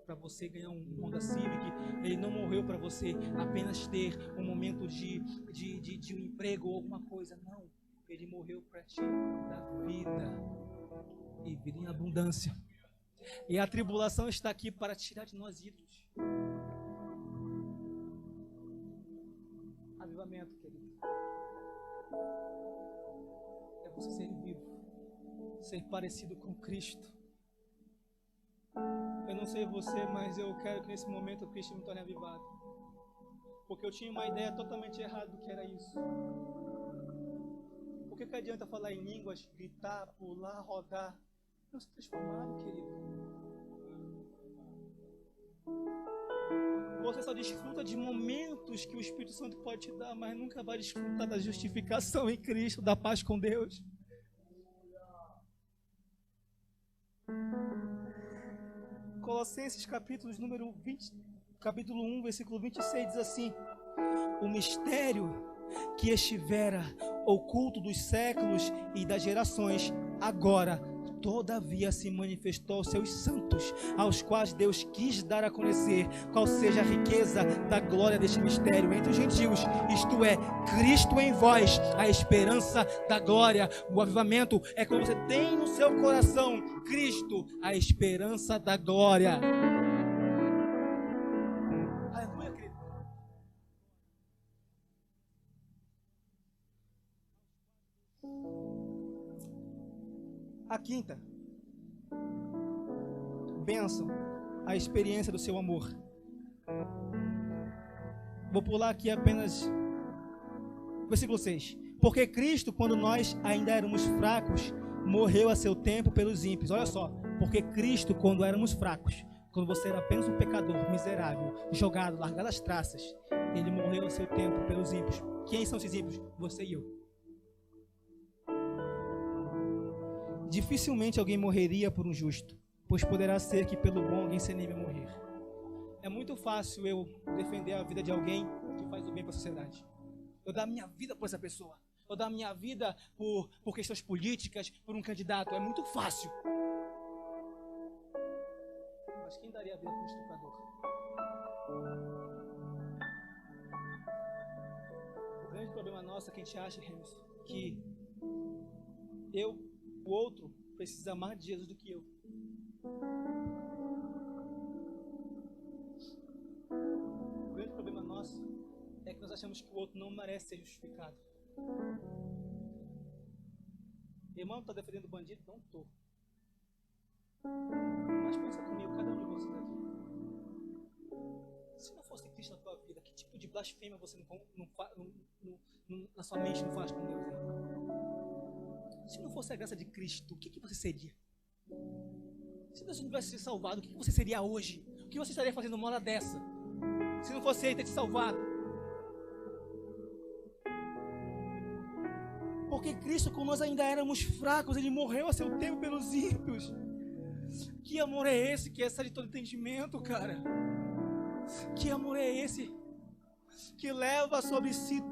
para você ganhar um Honda Civic, Ele não morreu para você apenas ter um momento de um emprego ou alguma coisa, não. Ele morreu para te dar vida e vida em abundância. E a tribulação está aqui para tirar de nós ídolos. Avivamento, querido, é você ser vivo, ser parecido com Cristo. Eu não sei você, mas eu quero que nesse momento o Cristo me torne avivado. Porque eu tinha uma ideia totalmente errada do que era isso. Por que adianta falar em línguas, gritar, pular, rodar? Eu sou transformado, querido. Você só desfruta de momentos que o Espírito Santo pode te dar, mas nunca vai desfrutar da justificação em Cristo, da paz com Deus. Colossenses capítulo 1, versículo 26 diz assim: o mistério que estivera oculto dos séculos e das gerações, agora todavia se manifestou aos seus santos, aos quais Deus quis dar a conhecer qual seja a riqueza da glória deste mistério entre os gentios, isto é, Cristo em vós, a esperança da glória. O avivamento é quando você tem no seu coração Cristo, a esperança da glória. Aleluia, querido. A quinta bênção, a experiência do seu amor. Vou pular aqui apenas versículo 6. Porque Cristo, quando nós ainda éramos fracos, morreu a seu tempo pelos ímpios. Olha só, porque Cristo, quando éramos fracos, quando você era apenas um pecador miserável, jogado, largado as traças, Ele morreu ao seu tempo pelos ímpios. Quem são esses ímpios? Você e eu. Dificilmente alguém morreria por um justo, pois poderá ser que pelo bom alguém se anime a morrer. É muito fácil eu defender a vida de alguém que faz o bem para a sociedade. Eu dar minha vida por essa pessoa. Eu dar minha vida por questões políticas, por um candidato. É muito fácil. Mas quem daria a vida para um estuprador? O grande problema nosso é que a gente acha, Remus, que o outro, precisa mais de Jesus do que eu. O grande problema nosso é que nós achamos que o outro não merece ser justificado. Irmão, está defendendo o bandido? Não estou. Mas pensa comigo, cada um de vocês aqui. Se não fosse Cristo na tua vida, que tipo de blasfêmia você na sua mente não faz com Deus? Hein? Se não fosse a graça de Cristo, o que você seria? Se Deus não tivesse te salvado, o que você seria hoje? O que você estaria fazendo uma hora dessa? Se não fosse Ele ter te salvado? Porque Cristo, quando nós ainda éramos fracos, Ele morreu a seu tempo pelos ímpios. Que amor é esse que excede todo entendimento, cara? Que amor é esse que leva sobre si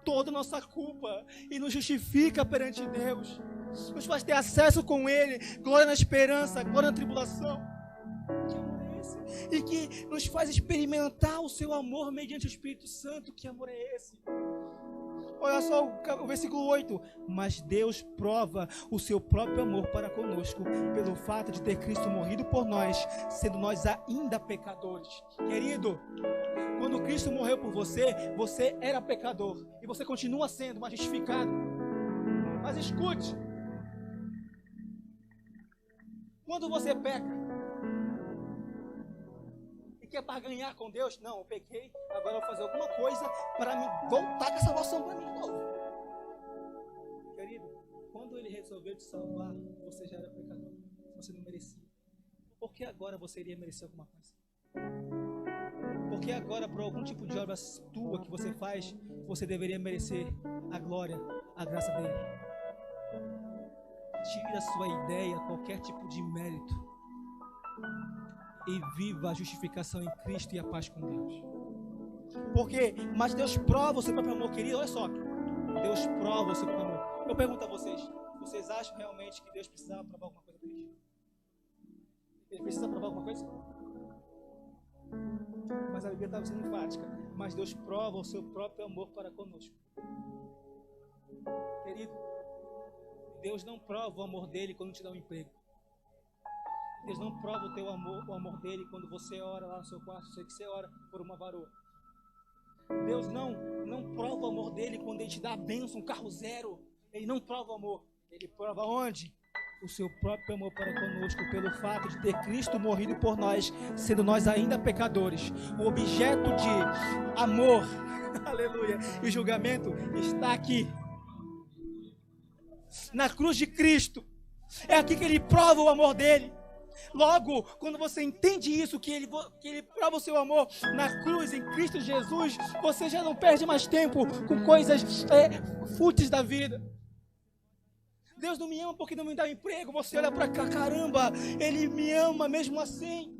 toda a nossa culpa e nos justifica perante Deus, nos faz ter acesso com Ele, glória na esperança, glória na tribulação. Que amor é esse? E que nos faz experimentar o seu amor mediante o Espírito Santo. Que amor é esse? Olha só o versículo 8. Mas Deus prova o seu próprio amor para conosco pelo fato de ter Cristo morrido por nós, sendo nós ainda pecadores. Querido, quando Cristo morreu por você, você era pecador e você continua sendo, mas justificado. Mas escute, quando você peca e quer barganhar com Deus, não, eu pequei, agora eu vou fazer alguma coisa para me voltar com a salvação para mim de novo. Querido, quando Ele resolveu te salvar, você já era pecador, você não merecia. Por que agora você iria merecer alguma coisa? Porque agora, por algum tipo de obra tua que você faz, você deveria merecer a glória, a graça dele. Tire da sua ideia qualquer tipo de mérito e viva a justificação em Cristo e a paz com Deus. Porque, mas Deus prova o seu próprio amor, querido. Olha só, Deus prova o seu próprio amor. Eu pergunto a vocês acham realmente que Deus precisava provar alguma coisa para eles? Ele precisa provar alguma coisa? Mas a Bíblia estava sendo enfática. Mas Deus prova o seu próprio amor para conosco. Querido, Deus não prova o amor dele quando te dá um emprego. Deus não prova o teu amor, o amor dele quando você ora lá no seu quarto. Eu sei que você ora por uma varoa. Deus não prova o amor dele quando ele te dá a bênção, um carro zero. Ele não prova o amor. Ele prova onde? O seu próprio amor para conosco, pelo fato de ter Cristo morrido por nós, sendo nós ainda pecadores. O objeto de amor, aleluia, e julgamento está aqui, na cruz de Cristo. É aqui que Ele prova o amor dele. Logo, quando você entende isso, que ele prova o seu amor na cruz, em Cristo Jesus, você já não perde mais tempo com coisas fúteis da vida. Deus não me ama porque não me dá um emprego. Você olha para cá, caramba, Ele me ama mesmo assim.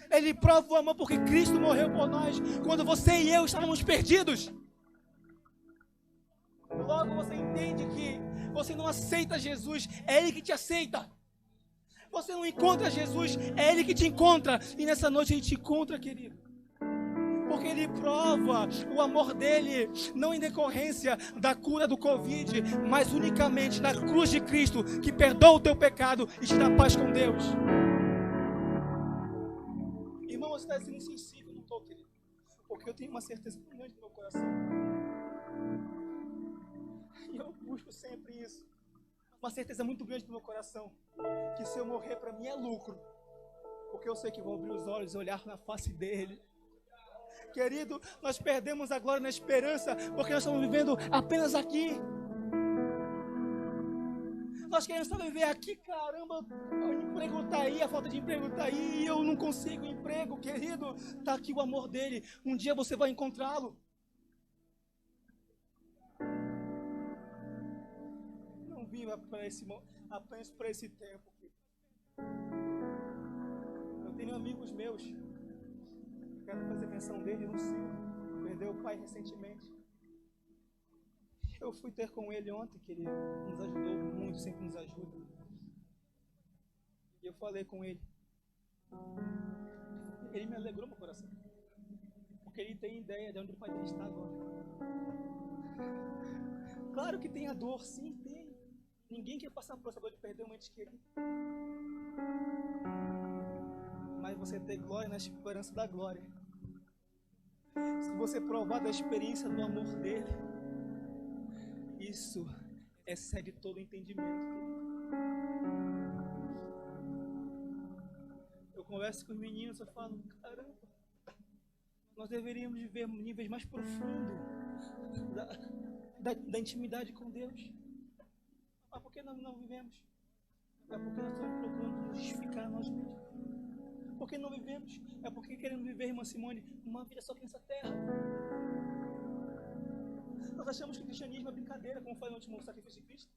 Ele prova o amor porque Cristo morreu por nós quando você e eu estávamos perdidos. Logo você entende que você não aceita Jesus, é Ele que te aceita. Você não encontra Jesus, é Ele que te encontra. E nessa noite a gente te encontra, querido. Porque Ele prova o amor dele, não em decorrência da cura do Covid, mas unicamente na cruz de Cristo, que perdoa o teu pecado e te dá paz com Deus. Irmão, você está sendo insensível, não estou, querido. Porque eu tenho uma certeza muito grande no meu coração. E eu busco sempre isso. Uma certeza muito grande no meu coração. Que se eu morrer, para mim é lucro. Porque eu sei que vou abrir os olhos e olhar na face dele. Querido, nós perdemos a glória na esperança, porque nós estamos vivendo apenas aqui. Nós queremos só viver aqui, caramba, o emprego está aí, a falta de emprego está aí, e eu não consigo emprego, querido. Está aqui o amor dele, um dia você vai encontrá-lo. Não viva apenas para esse tempo. Eu tenho amigos meus, quero fazer menção dele, no Silvio, perdeu o pai recentemente. Eu fui ter com ele ontem, que ele nos ajudou muito, sempre nos ajuda. E eu falei com ele. Ele me alegrou meu coração. Porque ele tem ideia de onde o pai dele está agora. Claro que tem a dor, sim, tem. Ninguém quer passar por essa dor de perder um ente querido. Mas você ter glória na esperança da glória. Se você provar da experiência do amor dele, isso excede todo o entendimento. Eu converso com os meninos, eu falo, caramba, nós deveríamos viver níveis mais profundos da intimidade com Deus. Mas por que nós não vivemos? É porque nós estamos procurando nos justificar nós mesmos. Por que não vivemos? É porque queremos viver, irmã Simone, uma vida só aqui nessa terra. Nós achamos que o cristianismo é brincadeira, como foi no último sacrifício de Cristo.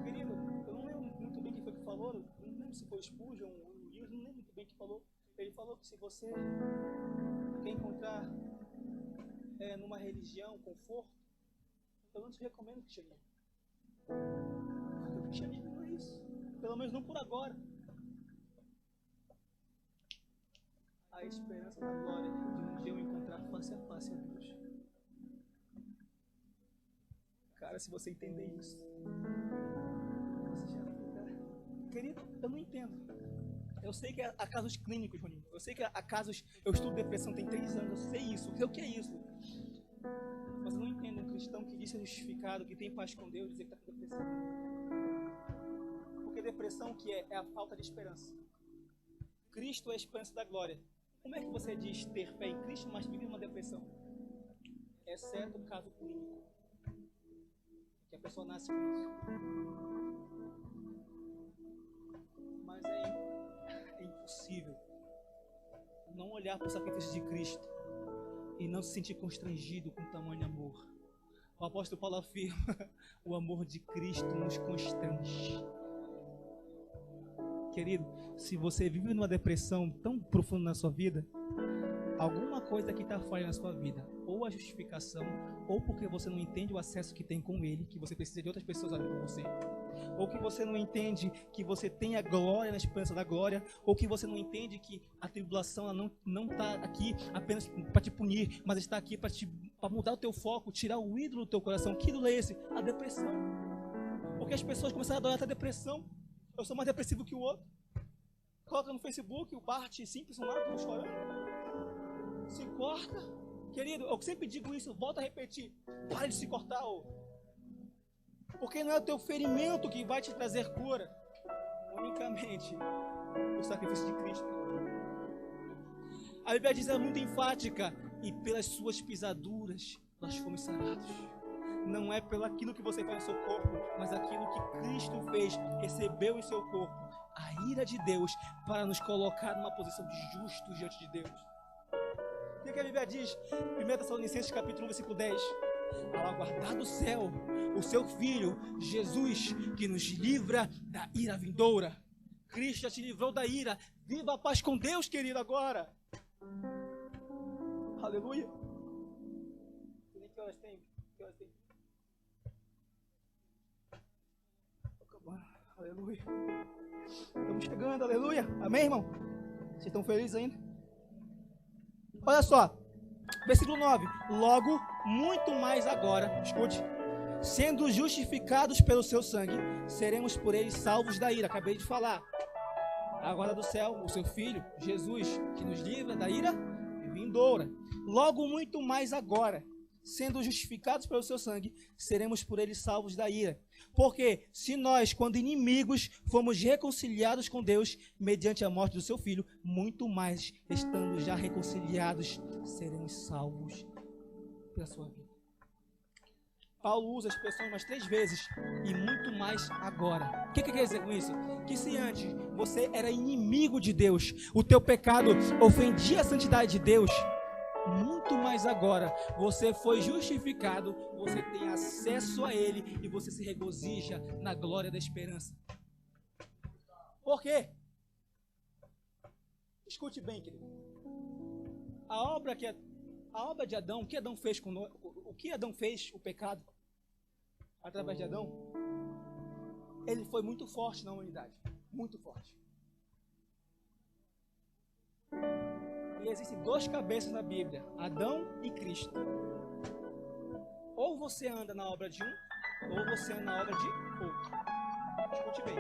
Querido, eu não lembro muito bem quem foi que falou, eu não lembro se foi o Spurgeon ou o Lewis, não lembro muito bem quem falou. Ele falou que se você quer encontrar numa religião conforto, eu não te recomendo o cristianismo. Porque o cristianismo não é isso. Pelo menos não por agora. A esperança da glória de um dia eu encontrar face a face a Deus. Cara, se você entender isso, você já fica... Querido, eu não entendo. Eu sei que há casos clínicos, Roninho. Eu sei que há casos... Eu estudo depressão tem 3 anos, eu sei isso. Eu sei o que é isso. Mas eu não entendo um cristão que diz ser justificado, que tem paz com Deus, dizer que está com depressão. Porque depressão que é a falta de esperança. Cristo é a esperança da glória. Como é que você diz ter fé em Cristo, mas vive uma depressão? Exceto o caso clínico. Que a pessoa nasce com isso. Mas é impossível não olhar para o sacrifício de Cristo e não se sentir constrangido com tamanho amor. O apóstolo Paulo afirma: o amor de Cristo nos constrange. Querido, se você vive numa depressão tão profunda na sua vida, alguma coisa que está falhando na sua vida, ou a justificação, ou porque você não entende o acesso que tem com Ele, que você precisa de outras pessoas ali com você, ou que você não entende que você tem a glória na esperança da glória, ou que você não entende que a tribulação ela não está aqui apenas para te punir, mas está aqui para mudar o teu foco, tirar o ídolo do teu coração. Que ídolo é esse? A depressão. Porque as pessoas começaram a adorar a depressão. Eu sou mais depressivo que o outro. Coloca no Facebook o Bart Simpson lá, tô chorando. Se corta. Querido, eu sempre digo isso, volto a repetir. Para de se cortar, porque não é o teu ferimento que vai te trazer cura. Unicamente o sacrifício de Cristo. A Bíblia diz, é muito enfática: e pelas suas pisaduras nós fomos sarados. Não é pelo aquilo que você faz no seu corpo, mas aquilo que Cristo fez, recebeu em seu corpo, a ira de Deus, para nos colocar numa posição de justos diante de Deus. O que a Bíblia diz? 1 Tessalonicenses capítulo 1, versículo 10. Ao aguardar do céu o seu Filho, Jesus, que nos livra da ira vindoura. Cristo já te livrou da ira. Viva a paz com Deus, querido, agora. Aleluia. Que horas tem? Aleluia. Estamos chegando, aleluia. Amém, irmão? Vocês estão felizes ainda? Olha só, versículo 9. Logo, muito mais agora, escute, sendo justificados pelo seu sangue, seremos por ele salvos da ira. Acabei de falar. Agora do céu, o seu Filho, Jesus, que nos livra da ira vindoura. Logo, muito mais agora, sendo justificados pelo seu sangue, seremos por ele salvos da ira. Porque se nós, quando inimigos, fomos reconciliados com Deus mediante a morte do seu Filho, muito mais, estando já reconciliados, seremos salvos pela sua vida. Paulo usa a expressão umas 3 vezes, e muito mais agora. O que quer dizer com isso? Que se antes você era inimigo de Deus, o teu pecado ofendia a santidade de Deus, muito mais agora você foi justificado, você tem acesso a Ele e você se regozija na glória da esperança. Por quê? Escute bem, querido. A obra de Adão, o que Adão fez o pecado através de Adão, ele foi muito forte na humanidade, muito forte. E existem 2 cabeças na Bíblia, Adão e Cristo. Ou você anda na obra de um, ou você anda na obra de outro. Escute bem.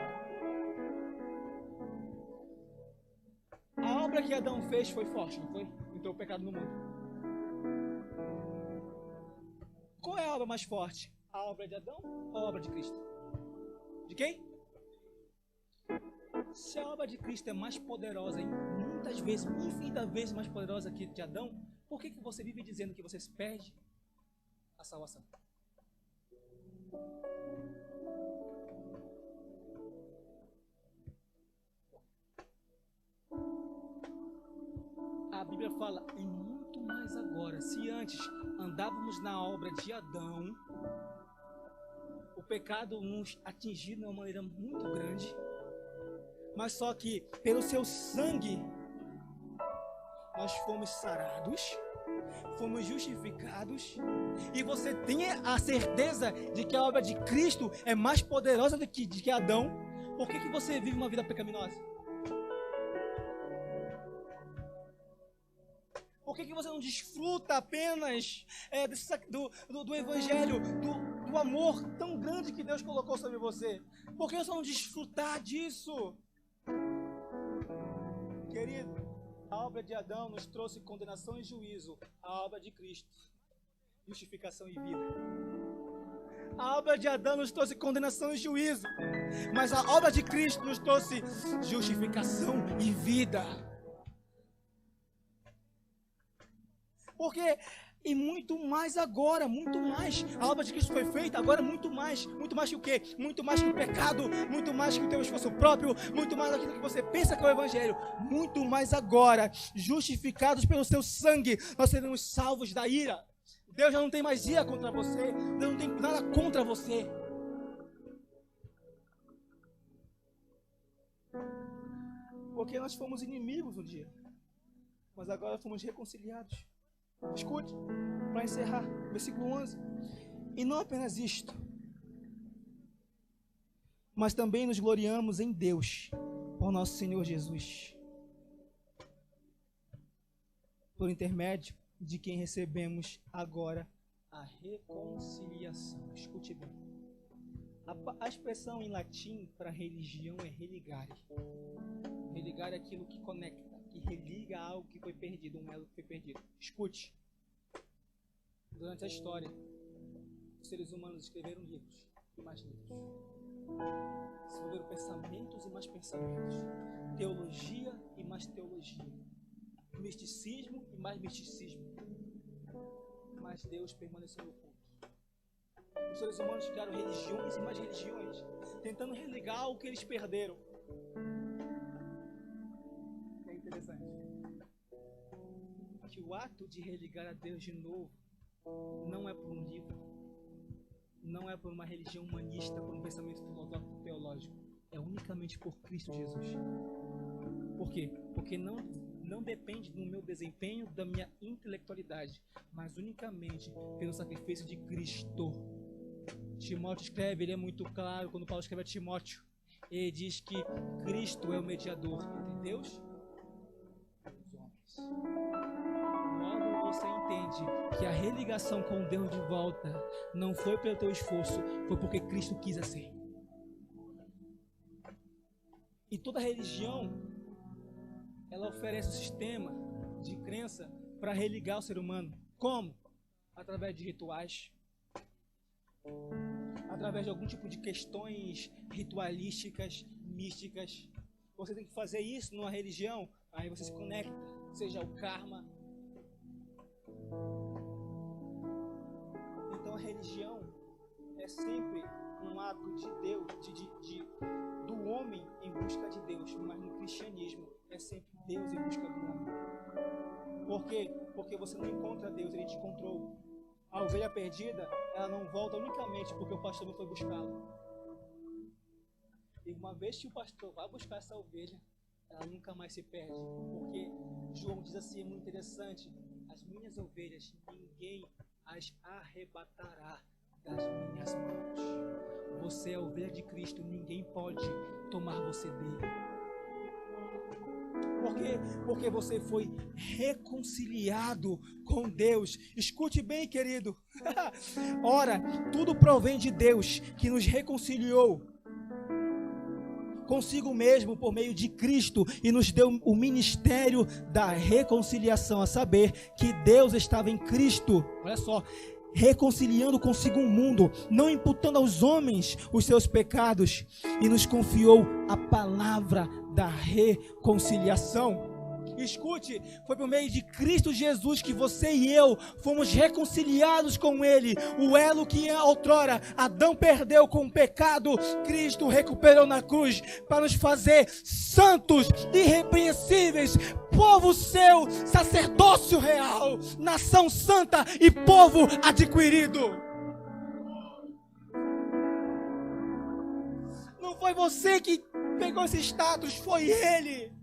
A obra que Adão fez foi forte, não foi? Entrou o pecado no mundo. Qual é a obra mais forte? A obra de Adão ou a obra de Cristo? De quem? Se a obra de Cristo é mais poderosa, muitas vezes, infinitas vezes mais poderosa que de Adão, por que você vive dizendo que você perde a salvação? A Bíblia fala em muito mais agora. Se antes andávamos na obra de Adão, o pecado nos atingiu de uma maneira muito grande, mas só que pelo seu sangue nós fomos sarados, fomos justificados, e você tem a certeza de que a obra de Cristo é mais poderosa do que Adão. Por que você vive uma vida pecaminosa? Por que você não desfruta apenas do Evangelho, do amor tão grande que Deus colocou sobre você? Por que você não desfrutar disso? Querido, a obra de Adão nos trouxe condenação e juízo. A obra de Cristo, justificação e vida. A obra de Adão nos trouxe condenação e juízo, mas a obra de Cristo nos trouxe justificação e vida. Porque, e muito mais agora, muito mais, a obra de Cristo foi feita, agora muito mais que o quê? Muito mais que o pecado, muito mais que o teu esforço próprio, muito mais daquilo que você pensa que é o Evangelho, muito mais agora, justificados pelo seu sangue, nós seremos salvos da ira. Deus já não tem mais ira contra você, Deus não tem nada contra você. Porque nós fomos inimigos um dia, mas agora fomos reconciliados. Escute, para encerrar, versículo 11. E não apenas isto, mas também nos gloriamos em Deus, por nosso Senhor Jesus, por intermédio de quem recebemos agora a reconciliação. Escute bem. A expressão em latim para religião é religare. Religare é aquilo que conecta, que religa algo que foi perdido, um elo que foi perdido. Escute. Durante a história, os seres humanos escreveram livros e mais livros. Escreveram pensamentos e mais pensamentos. Teologia e mais teologia. Misticismo e mais misticismo. Mas Deus permaneceu no culto. Os seres humanos criaram religiões e mais religiões, tentando religar o que eles perderam. É interessante que o ato de religar a Deus de novo não é por um livro, não é por uma religião humanista, por um pensamento filosófico teológico, é unicamente por Cristo Jesus. Por quê? Porque não depende do meu desempenho, da minha intelectualidade, mas unicamente pelo sacrifício de Cristo. Timóteo escreve, ele é muito claro quando Paulo escreve a Timóteo. Ele diz que Cristo é o mediador entre Deus e os homens. Logo você entende que a religação com Deus de volta não foi pelo teu esforço, foi porque Cristo quis assim. E toda religião, ela oferece um sistema de crença para religar o ser humano. Como? Através de rituais, através de algum tipo de questões ritualísticas, místicas. Você tem que fazer isso numa religião, aí você se conecta, seja o karma. Então a religião é sempre um ato de Deus, do homem em busca de Deus, mas no cristianismo é sempre Deus em busca do homem. Por quê? Porque você não encontra Deus, Ele te encontrou. A ovelha perdida, ela não volta unicamente porque o pastor não foi buscá-la. E uma vez que o pastor vai buscar essa ovelha, ela nunca mais se perde. Porque João diz assim, é muito interessante: as minhas ovelhas, ninguém as arrebatará das minhas mãos. Você é a ovelha de Cristo, ninguém pode tomar você dele. Por quê? Porque você foi reconciliado com Deus. Escute bem, querido. Ora, tudo provém de Deus, que nos reconciliou consigo mesmo por meio de Cristo e nos deu o ministério da reconciliação, a saber que Deus estava em Cristo, olha só, reconciliando consigo o mundo, não imputando aos homens os seus pecados, e nos confiou a palavra da reconciliação. Escute, foi por meio de Cristo Jesus que você e eu fomos reconciliados com Ele. O elo que outrora Adão perdeu com o pecado, Cristo recuperou na cruz para nos fazer santos, irrepreensíveis, povo seu, sacerdócio real, nação santa e povo adquirido. Não foi você que pegou esse status, foi Ele.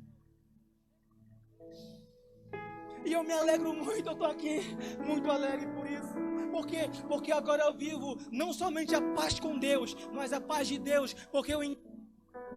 E eu me alegro muito, eu estou aqui muito alegre por isso. Por quê? Porque agora eu vivo não somente a paz com Deus, mas a paz de Deus, porque eu entendo